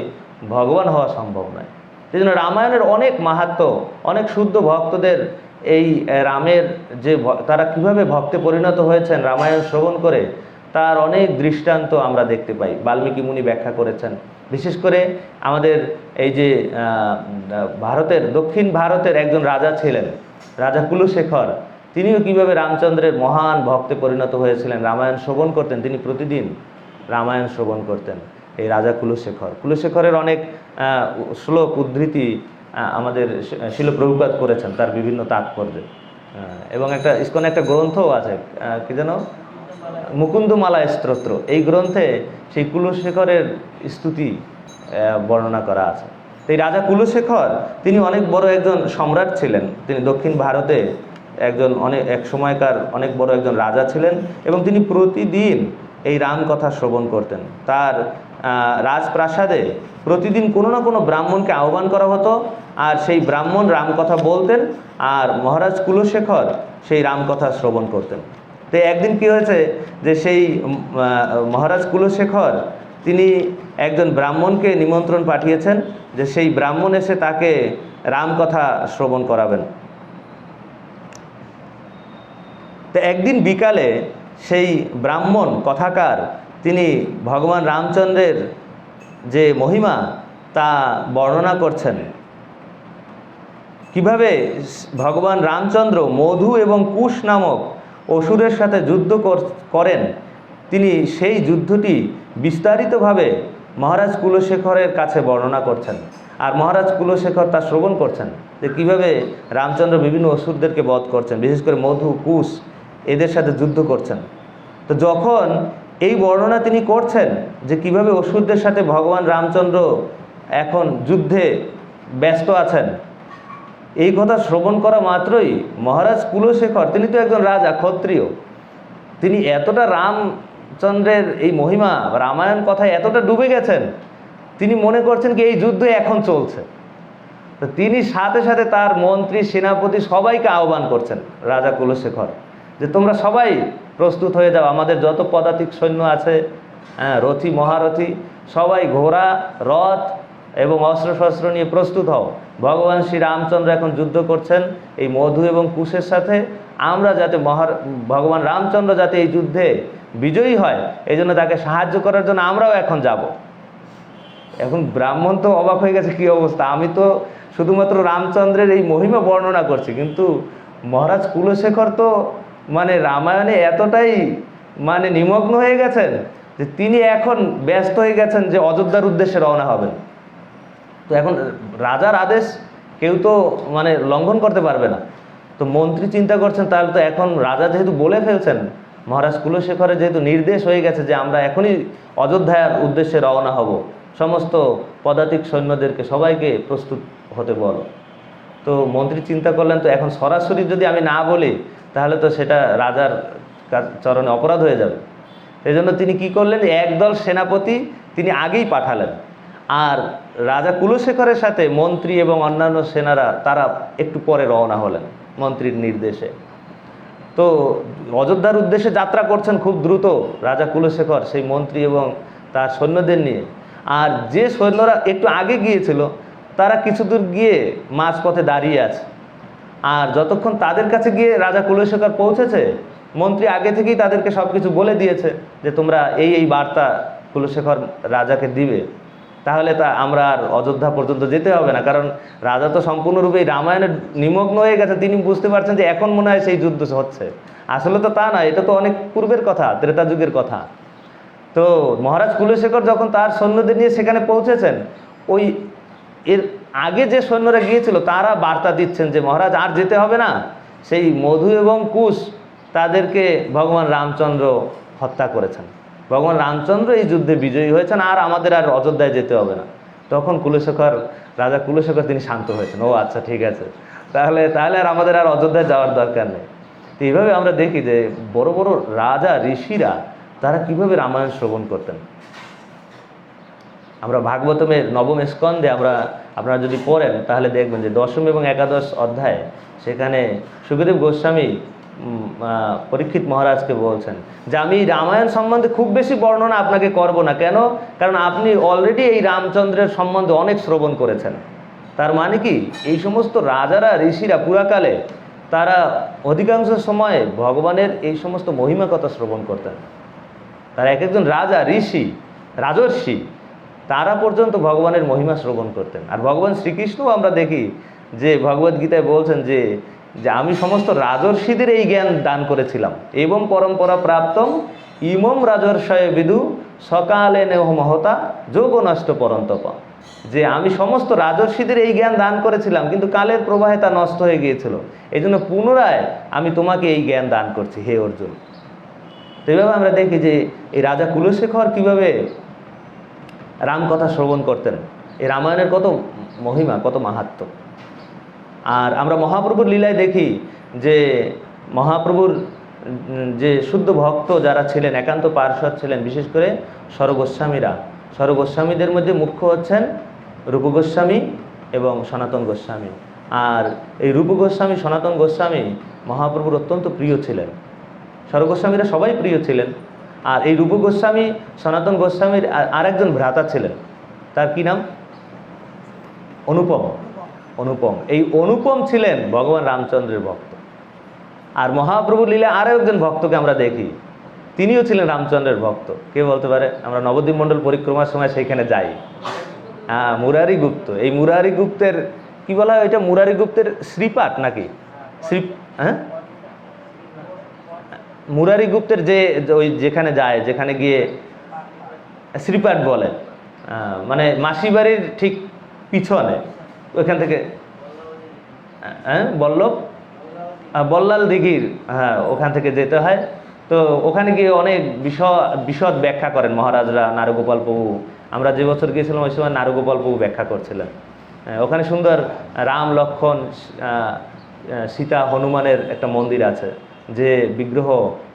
ভগবান হওয়া সম্ভব নয়। সেই জন্য রামায়ণের অনেক মাহাত্ম্য, অনেক শুদ্ধ ভক্তদের এই রামের যে তারা কিভাবে ভক্তে পরিণত হয়েছেন রামায়ণ শ্রবণ করে তার অনেক দৃষ্টান্ত আমরা দেখতে পাই। বাল্মীকি মুনি ব্যাখ্যা করেছেন। বিশেষ করে আমাদের এই যে ভারতের দক্ষিণ ভারতের একজন রাজা ছিলেন, রাজা কুলশেখর, তিনিও কিভাবে রামচন্দ্রের মহান ভক্তে পরিণত হয়েছিলেন। রামায়ণ শ্রবণ করতেন, তিনি প্রতিদিন রামায়ণ শ্রবণ করতেন এই রাজা কুলশেখরের অনেক শ্লোক উদ্ধৃতি আমাদের শিল প্রভুপাদ করেছেন তার বিভিন্ন তাৎপর্যে। এবং একটা ইসকনে একটা গ্রন্থও আছে, কি যেন মুকুন্দমালা স্তোত্র। এই গ্রন্থে সেই কুলশেখরের স্তুতি বর্ণনা করা আছে। এই রাজা কুলশেখর তিনি অনেক বড় একজন সম্রাট ছিলেন। তিনি দক্ষিণ ভারতে এক সময়কার অনেক বড় একজন রাজা ছিলেন এবং তিনি প্রতিদিন এই রামকথা শ্রবণ করতেন। তার রাজপ্রাসাদে প্রতিদিন কোনো না কোনো ব্রাহ্মণকে আহ্বান করা হতো আর সেই ব্রাহ্মণ রামকথা বলতেন আর মহারাজ কুলশেখর সেই রামকথা শ্রবণ করতেন। তো একদিন কি হয়েছে যে সেই মহারাজ কুলশেখর তিনি একজন ব্রাহ্মণকে নিমন্ত্রণ পাঠিয়েছেন যে সেই ব্রাহ্মণ এসে তাকে রামকথা শ্রবণ করাবেন। তো একদিন বিকালে সেই ব্রাহ্মণ কথাকার তিনি ভগবান রামচন্দ্রের যে মহিমা তা বর্ণনা করছেন। কিভাবে ভগবান রামচন্দ্র মধু এবং কুশ নামক অসুরের সাথে যুদ্ধ করেন, তিনি সেই যুদ্ধটি বিস্তারিতভাবে মহারাজ কুলশেখরের কাছে বর্ণনা করছেন আর মহারাজ কুলশেখর তা শ্রবণ করছেন যে কীভাবে রামচন্দ্র বিভিন্ন অসুরদেরকে বধ করছেন, বিশেষ করে মধু কুশ এদের সাথে যুদ্ধ করছেন। তো যখন এই বর্ণনা তিনি করছেন যে কিভাবে অসুরদের সাথে ভগবান রামচন্দ্র এখন যুদ্ধে ব্যস্ত আছেন, এই কথা শ্রবণ করা মাত্রই মহারাজ কুলশেখর, তিনি তো একজন রাজা ক্ষত্রিয়, তিনি এতটা রামচন্দ্রের এই মহিমা রামায়ণ কথায় এতটা ডুবে গেছেন, তিনি মনে করছেন কি এই যুদ্ধ এখন চলছে। তো তিনি সাথে সাথে তার মন্ত্রী সেনাপতি সবাইকে আহ্বান করছেন রাজা কুলশেখর যে তোমরা সবাই প্রস্তুত হয়ে যাও, আমাদের যত পদাতিক সৈন্য আছে, রথী মহারথী সবাই ঘোড়া রথ এবং অস্ত্রশস্ত্র নিয়ে প্রস্তুত হও। ভগবান শ্রী রামচন্দ্র এখন যুদ্ধ করছেন এই মধু এবং কুশের সাথে। আমরা যাতে ভগবান রামচন্দ্র যাতে এই যুদ্ধে বিজয়ী হয় এই জন্য তাকে সাহায্য করার জন্য আমরাও এখন যাব। এখন ব্রাহ্মণ তো অবাক হয়ে গেছে, কী অবস্থা, আমি তো শুধুমাত্র রামচন্দ্রের এই মহিমা বর্ণনা করছি, কিন্তু মহারাজ কুলশেখর তো মানে রামায়ণে এতটাই মানে নিমগ্ন হয়ে গেছেন যে তিনি এখন ব্যস্ত হয়ে গেছেন যে অযোধ্যার উদ্দেশ্যে রওনা হবেন। তো এখন রাজার আদেশ কেউ তো মানে লঙ্ঘন করতে পারবে না। তো মন্ত্রী চিন্তা করছেন তাহলে তো এখন রাজা যেহেতু বলে ফেলছেন, মহারাজ কুলশেখরের যেহেতু নির্দেশ হয়ে গেছে যে আমরা এখনই অযোধ্যার উদ্দেশ্যে রওনা হব, সমস্ত পদাতিক সৈন্যদেরকে সবাইকে প্রস্তুত হতে বলো। তো মন্ত্রী চিন্তা করলেন তো এখন সরাসরি যদি আমি না বলি তাহলে তো সেটা রাজার চরণে অপরাধ হয়ে যাবে। এই জন্য তিনি কি করলেন, একদল সেনাপতি তিনি আগেই পাঠালেন, আর রাজা কুলশেখরের সাথে মন্ত্রী এবং অন্যান্য সেনারা তারা একটু পরে রওনা হলেন মন্ত্রীর নির্দেশে। তো অযোধ্যার উদ্দেশ্যে যাত্রা করছেন খুব দ্রুত রাজা কুলশেখর সেই মন্ত্রী এবং তার সৈন্যদের নিয়ে। আর যে সৈন্যরা একটু আগে গিয়েছিল তারা কিছু দূর গিয়ে মাঝপথে দাঁড়িয়ে আছে। আর যতক্ষণ তাদের কাছে গিয়ে রাজা কুলশেখর পৌঁছেছে, মন্ত্রী আগে থেকেই তাদেরকে সব কিছু বলে দিয়েছে যে তোমরা এই বার্তা কুলশেখর রাজাকে দিবে, তাহলে তা আমরা আর অযোধ্যা পর্যন্ত যেতে হবে না। কারণ রাজা তো সম্পূর্ণরূপে রামায়ণে নিমগ্ন হয়ে গেছে, তিনি বুঝতে পারছেন যে এখন মনে হয় সেই যুদ্ধ হচ্ছে। আসলে তো তা না, এটা তো অনেক পূর্বের কথা, ত্রেতা যুগের কথা। তো মহারাজ কুলশেখর যখন তার সৈন্যদের নিয়ে সেখানে পৌঁছেছেন, ওই এর আগে যে সৈন্যরা গিয়েছিল তারা বার্তা দিচ্ছেন যে মহারাজ আর যেতে হবে না, সেই মধু এবং কুশ তাদেরকে ভগবান রামচন্দ্র হত্যা করেছেন, ভগবান রামচন্দ্র এই যুদ্ধে বিজয়ী হয়েছেন, আর আমাদের আর অযোধ্যায় যেতে হবে না। তখন রাজা কুলশেখর তিনি শান্ত হয়েছেন, ও আচ্ছা ঠিক আছে, তাহলে আর আমাদের আর অযোধ্যায় যাওয়ার দরকার নেই। তো এইভাবে আমরা দেখি যে বড় বড় রাজা ঋষিরা তারা কিভাবে রামায়ণ শ্রবণ করতেন। আমরা ভাগবতমের নবম স্কন্ধে আপনারা যদি পড়েন তাহলে দেখবেন যে দশম এবং একাদশ অধ্যায়, সেখানে সুখদেব গোস্বামী পরীক্ষিত মহারাজকে বলছেন যে আমি রামায়ণ সম্বন্ধে খুব বেশি বর্ণনা আপনাকে করব না। কেন? কারণ আপনি অলরেডি এই রামচন্দ্রের সম্বন্ধে অনেক শ্রবণ করেছেন। তার মানে কি, এই সমস্ত রাজারা ঋষিরা পুরাকালে তারা অধিকাংশ সময়ে ভগবানের এই সমস্ত মহিমা কথা শ্রবণ করতেন। তারা এক একজন রাজা, ঋষি, রাজর্ষি, তারা পর্যন্ত ভগবানের মহিমা শ্রবণ করতেন। আর ভগবান শ্রীকৃষ্ণও আমরা দেখি যে ভগবদ্গীতায় বলছেন যে আমি সমস্ত রাজর্ষিদের এই জ্ঞান দান করেছিলাম, এবং পরম্পরা প্রাপ্তম ইমম রাজর্ষয় বিদু সকালে নেহ মহতা যোগ নষ্ট পরন্তপ, যে আমি সমস্ত রাজর্ষিদের এই জ্ঞান দান করেছিলাম, কিন্তু কালের প্রবাহে তা নষ্ট হয়ে গিয়েছিল, এই জন্য পুনরায় আমি তোমাকে এই জ্ঞান দান করছি হে অর্জুন। তো এইভাবে আমরা দেখি যে এই রাজা কুলশেখর কিভাবে রামকথা শ্রবণ করতেন, এই রামায়ণের কত মহিমা, কত মাহাত্ম্য। আর আমরা মহাপ্রভুর লীলায় দেখি যে মহাপ্রভুর যে শুদ্ধ ভক্ত যারা ছিলেন, একান্ত পার্ষদ ছিলেন, বিশেষ করে স্বরগোস্বামীরা, স্বরগোস্বামীদের মধ্যে মুখ্য হচ্ছেন রূপ গোস্বামী এবং সনাতন গোস্বামী। আর এই রূপ গোস্বামী, সনাতন গোস্বামী মহাপ্রভুর অত্যন্ত প্রিয় ছিলেন। স্বরগোস্বামীরা সবাই প্রিয় ছিলেন। আর এই রূপ গোস্বামী, সনাতন গোস্বামীর আরেকজন ভ্রাতা ছিলেন, তার কি নাম? অনুপম। এই অনুপম ছিলেন ভগবান রামচন্দ্রের ভক্ত। আর মহাপ্রভুর লীলা আরও একজন ভক্তকে আমরা দেখি, তিনিও ছিলেন রামচন্দ্রের ভক্ত। কে বলতে পারে? আমরা নবদ্বীপ মণ্ডল পরিক্রমার সময় সেইখানে যাই। মুরারি গুপ্ত। এই মুরারি গুপ্তের কি বলা হয়, এটা মুরারি গুপ্তের শ্রীপাঠ নাকি? মুরারি গুপ্তের যে ওই যেখানে যায়, যেখানে গিয়ে শ্রীপাঠ বলে, মানে মাসি বাড়ির ঠিক পিছনে, ওইখান থেকে বল্লাল দিঘির, ওখান থেকে যেতে হয়। তো ওখানে গিয়ে অনেক বিশদ ব্যাখ্যা করেন মহারাজরা, নারুগোপাল প্রভু। আমরা যে বছর গিয়েছিলাম ওই সময় নারুগোপাল প্রভু ব্যাখ্যা করছিলেন। ওখানে সুন্দর রাম, লক্ষ্মণ, সীতা, হনুমানের একটা মন্দির আছে, যে বিগ্রহ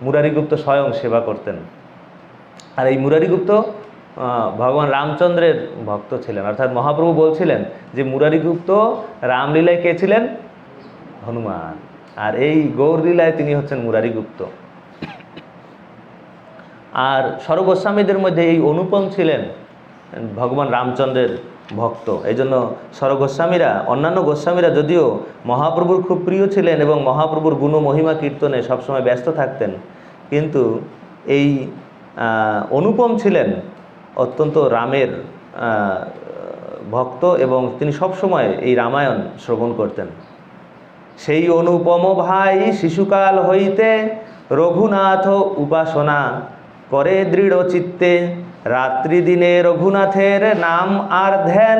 মুরারিগুপ্ত স্বয়ং সেবা করতেন। আর এই মুরারিগুপ্ত ভগবান রামচন্দ্রের ভক্ত ছিলেন। অর্থাৎ মহাপ্রভু বলছিলেন যে মুরারিগুপ্ত রামলীলায় কে ছিলেন? হনুমান। আর এই গৌরলীলায় তিনি হচ্ছেন মুরারিগুপ্ত। আর স্বরগোস্বামীদের মধ্যে এই অনুপম ছিলেন ভগবান রামচন্দ্রের ভক্ত। এই জন্য স্বরগোস্বামীরা, অন্যান্য গোস্বামীরা যদিও মহাপ্রভুর খুব প্রিয় ছিলেন এবং মহাপ্রভুর গুণ মহিমা কীর্তনে সবসময় ব্যস্ত থাকতেন, কিন্তু এই অনুপম ছিলেন অত্যন্ত রামের ভক্ত এবং তিনি সবসময় এই রামায়ণ শ্রবণ করতেন। সেই অনুপম ভাই শিশুকাল হইতে রঘুনাথ উপাসনা করে দৃঢ় চিত্তে, রাত্রি দিনে রঘুনাথের নাম আর ধ্যান,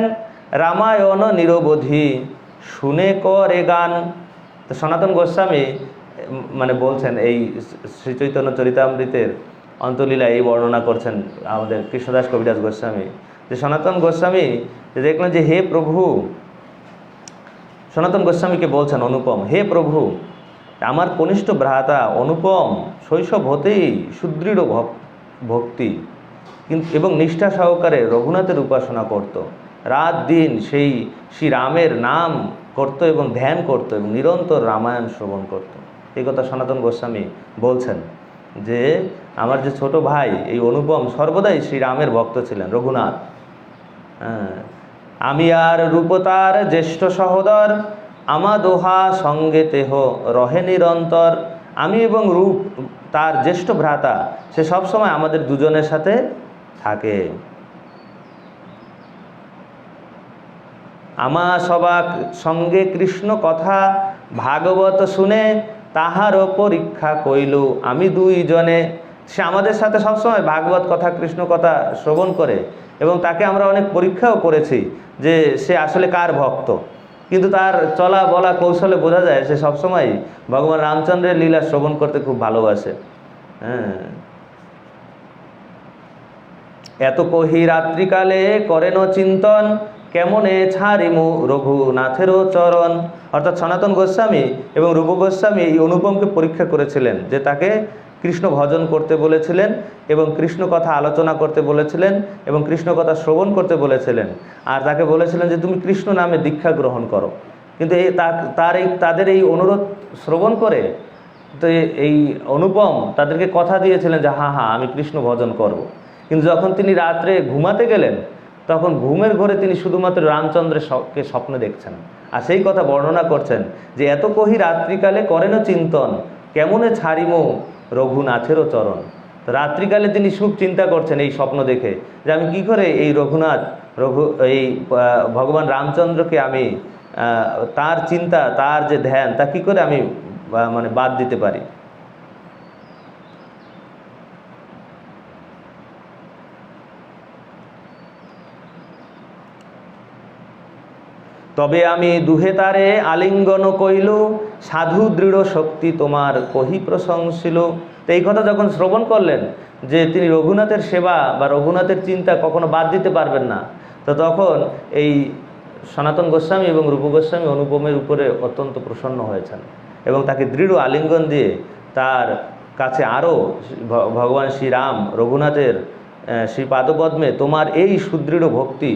রামায়ণ নিরবধি শুনে করে গান। তো সনাতন গোস্বামী মানে বলছেন, এই শ্রী চৈতন্য চরিতামৃতের অন্তলীলা এই বর্ণনা করছেন আমাদের কৃষ্ণদাস কবিরাজ গোস্বামী, যে সনাতন গোস্বামী দেখলেন যে হে প্রভু, সনাতন গোস্বামীকে বলছেন অনুপম, হে প্রভু, আমার কনিষ্ঠ ভ্রাতা অনুপম শৈশব হতেই সুদৃঢ় ভক্তি কিন্তু এবং নিষ্ঠা সহকারে রঘুনাথের উপাসনা করত, রাত দিন সেই শ্রীরামের নাম করত এবং ধ্যান করত এবং নিরন্তর রামায়ণ শ্রবণ করত। এই কথা সনাতন গোস্বামী বলছেন যে আমার যে ছোট ভাই এই অনুপম সর্বদাই শ্রীরামের ভক্ত ছিলেন, রঘুনাথ। আমি আর রূপতার জ্যেষ্ঠ সহোদর, আমা দোহা সঙ্গে তেহ রহে নিরন্তর। আমি এবং রূপ তার জ্যেষ্ঠ ভ্রাতা, সে সবসময় আমাদের দুজনের সাথে থাকে। আমা সবাক সঙ্গে কৃষ্ণ কথা, ভাগবত শুনে তাহারও পরীক্ষা কইল আমি দুইজনে। সে আমাদের সাথে সবসময় ভাগবত কথা, কৃষ্ণ কথা শ্রবণ করে এবং তাকে আমরা অনেক পরীক্ষাও করেছি যে সে আসলে কার ভক্ত। কিন্তু তার চলা বলা কৌশলে বোঝা যায় সে সবসময় ভগবান রামচন্দ্রের লীলা শ্রবণ করতে খুব ভালোবাসে। এত কহি রাত্রিকালে করেন চিন্তন, কেমনে ছাড়িমু রঘুনাথেরও চরণ। অর্থাৎ সনাতন গোস্বামী এবং রূপ গোস্বামী এই অনুপমকে পরীক্ষা করেছিলেন, যে তাকে কৃষ্ণ ভজন করতে বলেছিলেন এবং কৃষ্ণ কথা আলোচনা করতে বলেছিলেন এবং কৃষ্ণ কথা শ্রবণ করতে বলেছিলেন, আর তাকে বলেছিলেন যে তুমি কৃষ্ণ নামে দীক্ষা গ্রহণ করো। কিন্তু তাদের এই অনুরোধ শ্রবণ করে তো এই অনুপম তাদেরকে কথা দিয়েছিলেন যে হ্যাঁ আমি কৃষ্ণ ভজন করব। কিন্তু যখন তিনি রাত্রে ঘুমাতে গেলেন তখন ঘুমের ঘরে তিনি শুধুমাত্র রামচন্দ্রকে স্বপ্ন দেখছেন, আর সেই কথা বর্ণনা করছেন যে এত কহি রাত্রিকালে করেন চিন্তন, কেমনে ছাড়িমো রঘুনাথেরও চরণ। রাত্রিকালে তিনি খুব চিন্তা করছেন এই স্বপ্ন দেখে যে আমি কি করে এই এই ভগবান রামচন্দ্রকে আমি তার চিন্তা, তার যে ধ্যান, তা কি করে আমি মানে বাদ দিতে পারি। তবে আমি দুহে তারে আলিঙ্গন কইল, সাধু দৃঢ় শক্তি তোমার কহি প্রশংসিল। তো এই কথা যখন শ্রবণ করলেন যে তিনি রঘুনাথের সেবা বা রঘুনাথের চিন্তা কখনো বাদ দিতে পারবেন না, তো তখন এই সনাতন গোস্বামী এবং রূপ গোস্বামী অনুপমের উপরে অত্যন্ত প্রসন্ন হয়েছেন এবং তাকে দৃঢ় আলিঙ্গন দিয়ে তার কাছে আরও ভগবান শ্রীরাম রঘুনাথের শ্রী পাদপদ্মে তোমার এই সুদৃঢ় ভক্তি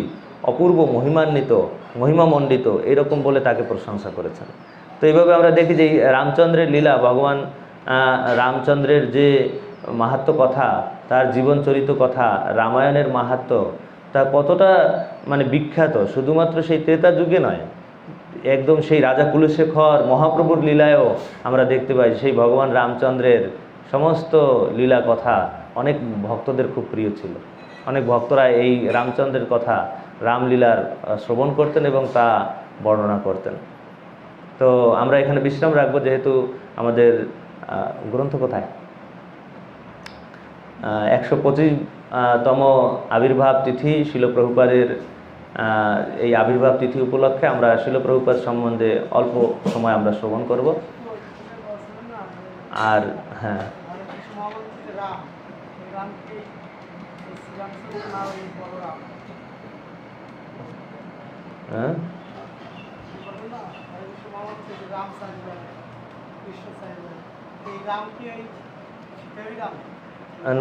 অপূর্ব মহিমামণ্ডিত এরকম বলে তাকে প্রশংসা করেছেন। তো এইভাবে আমরা দেখি যে রামচন্দ্রের লীলা, ভগবান রামচন্দ্রের যে মাহাত্ম্য কথা, তার জীবনচরিত কথা, রামায়ণের মাহাত্ম্য তা কতটা মানে বিখ্যাত, শুধুমাত্র সেই ত্রেতা যুগে নয়, একদম সেই রাজা কুলশেখর মহাপ্রভুর লীলায়ও আমরা দেখতে পাই সেই ভগবান রামচন্দ্রের সমস্ত লীলা কথা অনেক ভক্তদের খুব প্রিয় ছিল। অনেক ভক্তরা এই রামচন্দ্রের কথা, রামলীলার শ্রবণ করতেন এবং তা বর্ণনা করতেন। তো আমরা এখানে বিশ্রাম রাখবো, যেহেতু আমাদের গ্রন্থ কোথায় 125তম আবির্ভাব তিথি শিল প্রভুপাদের, এই আবির্ভাব তিথি উপলক্ষে আমরা শিল প্রভুপাদ সম্বন্ধে অল্প সময় আমরা শ্রবণ করব। আর হ্যাঁ,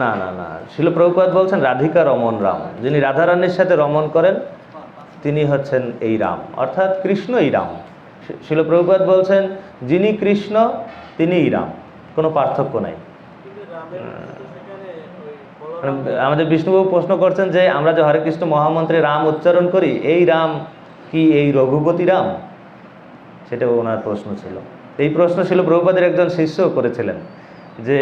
না না না, শিল প্রভুপাদ বলছেন রাধিকা রমন রাম, যিনি রাধারানীর সাথে রমন করেন তিনি হচ্ছেন এই রাম, অর্থাৎ কৃষ্ণ এই রাম। শিল প্রভুপাদ বলছেন যিনি কৃষ্ণ তিনিই রাম, কোনো পার্থক্য নাই। আমাদের বিষ্ণুবাবু প্রশ্ন করছেন যে আমরা যে হরে কৃষ্ণ মহামন্ত্রে রাম উচ্চারণ করি, এই রাম কি এই রঘুপতি রাম? সেটা ওনার প্রশ্ন ছিল। এই প্রশ্ন ছিল প্রভুপাদের একজন শিষ্য করেছিলেন যে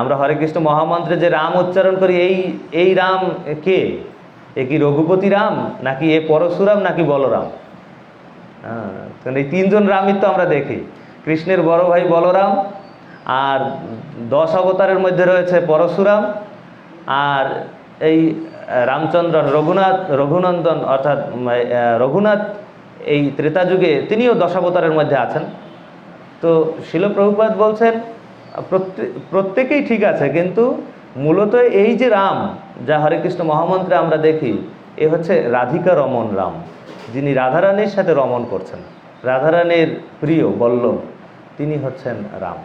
আমরা হরে কৃষ্ণ মহামন্ত্রে যে রাম উচ্চারণ করি, এই রাম কে? এ কি রঘুপতি রাম, নাকি এ পরশুরাম, নাকি বলরাম? কারণ এই তিনজন রামই তো আমরা দেখি। কৃষ্ণের বড় ভাই বলরাম, আর 10 অবতারের মধ্যে রয়েছে পরশুরাম, আর এই রামচন্দ্র রঘুনন্দন অর্থাৎ রঘুনাথ, এই ত্রেতা যুগে তিনিও দশাবতারের মধ্যে আছেন। তো শিল প্রভুপাদ বলছেন প্রত্যেকেই ঠিক আছে, কিন্তু মূলত এই যে রাম, যা হরে কৃষ্ণ মহামন্ত্রে আমরা দেখি, এ হচ্ছে রাধিকা রমন রাম, যিনি রাধারানীর সাথে রমন করছেন, রাধারানীর প্রিয় বল্লভ, তিনি হচ্ছেন রাম।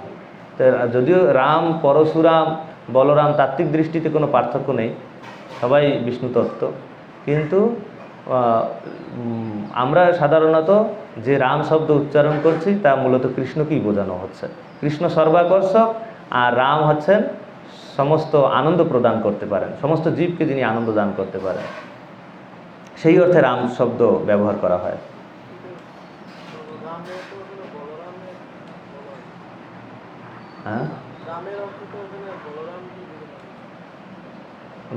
তো যদিও রাম, পরশুরাম, বলরাম তাত্ত্বিক দৃষ্টিতে কোনো পার্থক্য নেই, সবাই বিষ্ণু তত্ত্ব, কিন্তু আমরা সাধারণত যে রাম শব্দ উচ্চারণ করছি তা মূলত কৃষ্ণকেই বোঝানো হচ্ছে। কৃষ্ণ সর্বাকর্ষক, আর রাম হচ্ছেন সমস্ত আনন্দ প্রদান করতে পারেন, সমস্ত জীবকে যিনি আনন্দ দান করতে পারেন, সেই অর্থে রাম শব্দ ব্যবহার করা হয়। হ্যাঁ,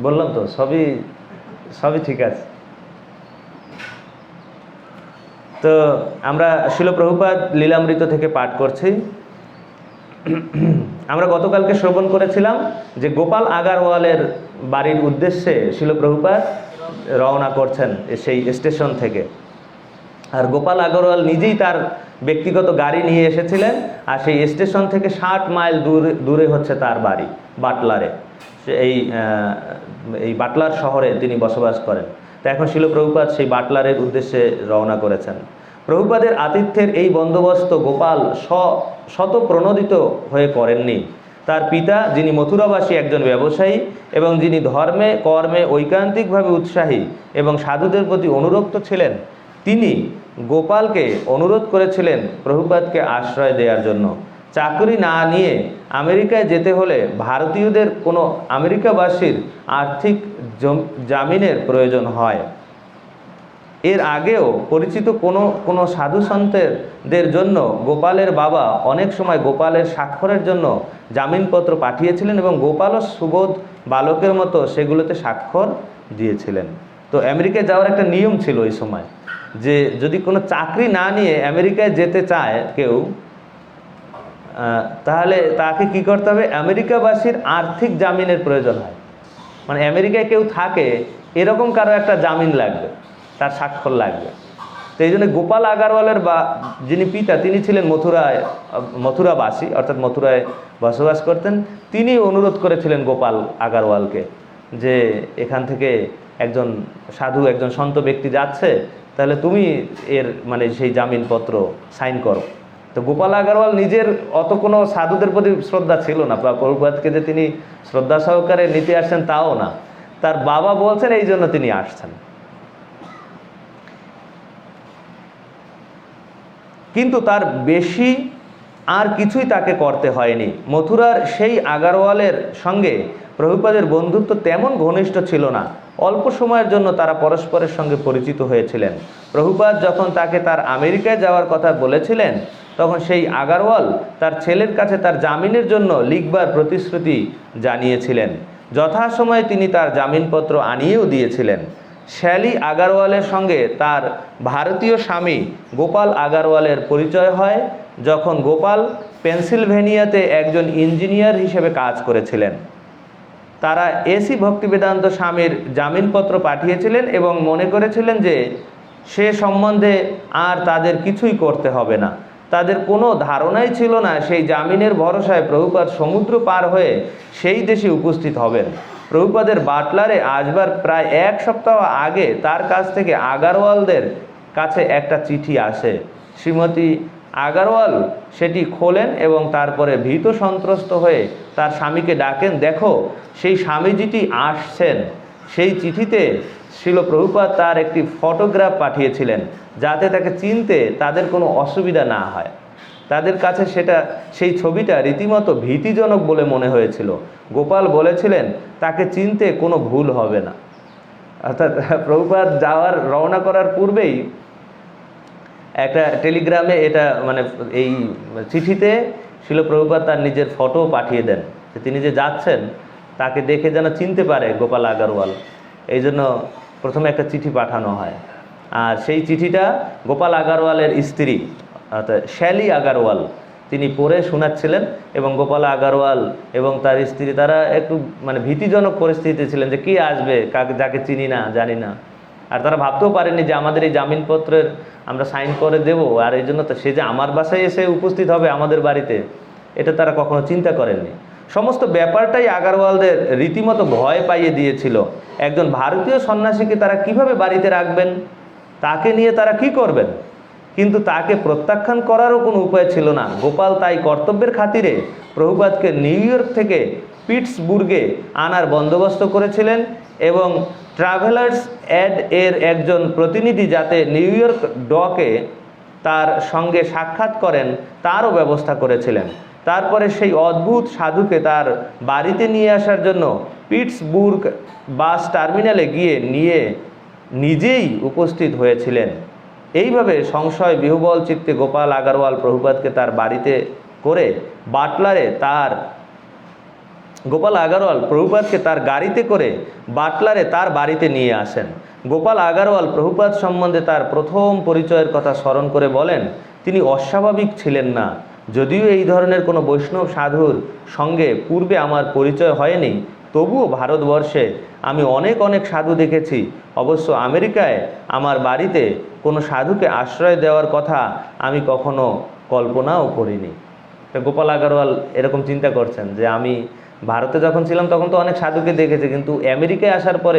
বললাম তো সবই সবই ঠিক আছে। তো আমরা শিল প্রভুপাদ লীলামৃত থেকে পাঠ করছি। আমরা গতকালকে শ্রবণ করেছিলাম যে গোপাল আগারওয়ালের বাড়ির উদ্দেশ্যে শিল প্রভুপাদ রওনা করছেন সেই স্টেশন থেকে। আর গোপাল আগারওয়াল নিজেই তার ব্যক্তিগত গাড়ি নিয়ে এসেছিলেন, আর সেই স্টেশন থেকে 60 মাইল দূরে হচ্ছে তার বাড়ি বাটলারে। এই বাটলার শহরে তিনি বসবাস করেন। তো এখন শিল প্রভুপাদ সেই বাটলারের উদ্দেশ্যে রওনা করেছেন। প্রভুপাদের আতিথ্যের এই বন্দোবস্ত গোপাল শত প্রণোদিত হয়ে করেননি। তার পিতা, যিনি মথুরাবাসী একজন ব্যবসায়ী এবং যিনি ধর্মে কর্মে ঐকান্তিকভাবে উৎসাহী এবং সাধুদের প্রতি অনুরক্ত ছিলেন, তিনি গোপালকে অনুরোধ করেছিলেন প্রভুপাদকে আশ্রয় দেওয়ার জন্য। চাকরি না নিয়ে আমেরিকায় যেতে হলে ভারতীয়দের কোনো আমেরিকাবাসীর আর্থিক জামিনের প্রয়োজন হয়। এর আগেও পরিচিত কোনো সাধু সন্তের জন্য গোপালের বাবা অনেক সময় গোপালের স্বাক্ষরের জন্য জামিনপত্র পাঠিয়েছিলেন এবং গোপালও সুবোধ বালকের মতো সেগুলোতে স্বাক্ষর দিয়েছিলেন। তো আমেরিকায় যাওয়ার একটা নিয়ম ছিল ওই সময়, যে যদি কোনো চাকরি না নিয়ে আমেরিকায় যেতে চায় কেউ, তাহলে তাকে কি করতে হবে, আমেরিকাবাসীর আর্থিক জামিনের প্রয়োজন হয়। মানে আমেরিকায় কেউ থাকে এরকম কারো একটা জামিন লাগবে, তার স্বাক্ষর লাগবে। তো এই জন্য গোপাল আগারওয়ালের যিনি পিতা, তিনি ছিলেন মথুরাবাসী, অর্থাৎ মথুরায় বসবাস করতেন। তিনি অনুরোধ করেছিলেন গোপাল আগারওয়ালকে যে এখান থেকে একজন সাধু, একজন সন্ত ব্যক্তি যাচ্ছে, তাহলে তুমি এর মানে সেই জামিনপত্র সাইন করো। তো গোপাল আগারওয়াল নিজের অত কোনো সাধুদের প্রতি শ্রদ্ধা ছিল না, বা প্রভুপাদকে যে তিনি শ্রদ্ধা সহকারে নিতে আসছেন তাও না, তার বাবা বলছেন এই জন্য তিনি আসছেন। কিন্তু তার বেশি আর কিছুই তাকে করতে হয়নি। মথুরার সেই আগারওয়ালের সঙ্গে প্রভুপাদের বন্ধুত্ব তেমন ঘনিষ্ঠ ছিল না। অল্প সময়ের জন্য তারা পরস্পরের সঙ্গে পরিচিত হয়েছিলেন। প্রভুপাদ যখন তাকে তার আমেরিকায় যাওয়ার কথা বলেছিলেন, তখন সেই আগারওয়াল তার ছেলের কাছে তার জামিনের জন্য লিখবার প্রতিশ্রুতি জানিয়েছিলেন। যথাসময়ে তিনি তার জামিনপত্র আনিয়েও দিয়েছিলেন। শ্যালি আগারওয়ালের সঙ্গে তার ভারতীয় স্বামী গোপাল আগারওয়ালের পরিচয় হয় যখন গোপাল পেনসিলভেনিয়াতে একজন ইঞ্জিনিয়ার হিসেবে কাজ করেছিলেন। তারা এসি ভক্তিবেদান্ত স্বামীর জামিনপত্র পাঠিয়েছিলেন এবং মনে করেছিলেন যে সে সম্বন্ধে আর তাদের কিছুই করতে হবে না। তাদের কোনো ধারণাই ছিল না সেই জামিনের ভরসায় প্রভুপাদ সমুদ্র পার হয়ে সেই দেশে উপস্থিত হবেন। প্রভুপাদের বাটলারে আসবার প্রায় 1 সপ্তাহ আগে তার কাছ থেকে আগারওয়ালদের কাছে একটা চিঠি আসে। শ্রীমতী আগারওয়াল সেটি খোলেন এবং তারপরে ভীত সন্ত্রস্ত হয়ে তার স্বামীকে ডাকেন, দেখো সেই স্বামীজিটি আসছেন। সেই চিঠিতে শিল প্রভুপাদ তার একটি ফটোগ্রাফ পাঠিয়েছিলেন, যাতে তাকে চিনতে তাদের কোনো অসুবিধা না হয়। তাদের কাছে সেই ছবিটা রীতিমতো ভীতিজনক বলে মনে হয়েছিল। গোপাল বলেছিলেন তাকে চিনতে কোনো ভুল হবে না। অর্থাৎ প্রভুপাদ রওনা করার পূর্বেই একটা টেলিগ্রামে এটা মানে এই চিঠিতে শিল প্রভুপাদ তার নিজের ফটো পাঠিয়ে দেন, যে তিনি যে যাচ্ছেন তাকে দেখে যেন চিনতে পারে গোপাল আগারওয়াল। এই জন্য প্রথমে একটা চিঠি পাঠানো হয়। আর সেই চিঠিটা গোপাল আগারওয়ালের স্ত্রী অর্থাৎ শ্যালি আগারওয়াল তিনি পড়ে শোনাচ্ছিলেন, এবং গোপাল আগারওয়াল এবং তার স্ত্রী তারা একটু মানে ভীতিজনক পরিস্থিতিতে ছিলেন যে কে আসবে, যাকে চিনি না জানি না। আর তারা ভাবতেও পারেনি যে আমাদের এই জামিনপত্রের আমরা সাইন করে দেব, আর এই জন্য তো সে যে আমার বাসায় এসে উপস্থিত হবে আমাদের বাড়িতে, এটা তারা কখনো চিন্তা করেননি। সমস্ত ব্যাপারটাই আগারওয়ালদের রীতিমতো ভয় পাইয়ে দিয়েছিল। একজন ভারতীয় সন্ন্যাসীকে তারা কিভাবে বাড়িতে রাখবেন, তাকে নিয়ে তারা কি করবেন, কিন্তু তাকে প্রত্যাখ্যান করারও কোনো উপায় ছিল না। গোপাল তাই কর্তব্যের খাতিরে প্রভুপাদকে নিউ ইয়র্ক থেকে পিটসবুর্গে আনার বন্দোবস্ত করেছিলেন এবং ট্রাভেলার্স এর একজন প্রতিনিধি যাতে নিউ ইয়র্ক ডকে তার সঙ্গে সাক্ষাৎ করেন তারও ব্যবস্থা করেছিলেন। তারপরে সেই অদ্ভুত সাধুকে তার বাড়িতে নিয়ে আসার জন্য পিটসবুর্গ বাস টার্মিনালে গিয়ে নিজেই উপস্থিত হয়েছিলেন। এইভাবে সংশয় বিহ্বল চিত্তে গোপাল আগারওয়াল প্রভুপাদকে তার বাড়িতে করে গোপাল আগারওয়াল প্রভুপাদকে তার গাড়িতে করে বাটলারে তার বাড়িতে নিয়ে আসেন। গোপাল আগারওয়াল প্রভুপাদ সম্বন্ধে তার প্রথম পরিচয়ের কথা স্মরণ করে বলেন, তিনি অস্বাভাবিক ছিলেন না। যদিও এই ধরনের কোনো বৈষ্ণব সাধুর সঙ্গে পূর্বে আমার পরিচয় হয়নি, তবুও ভারতবর্ষে আমি অনেক সাধু দেখেছি। অবশ্য আমেরিকায় আমার বাড়িতে কোনো সাধুকে আশ্রয় দেওয়ার কথা আমি কখনো কল্পনাও করিনি। গোপাল আগারওয়াল এরকম চিন্তা করছেন যে আমি ভারতে যখন ছিলাম তখন তো অনেক সাধুকে দেখেছি, কিন্তু আমেরিকায় আসার পরে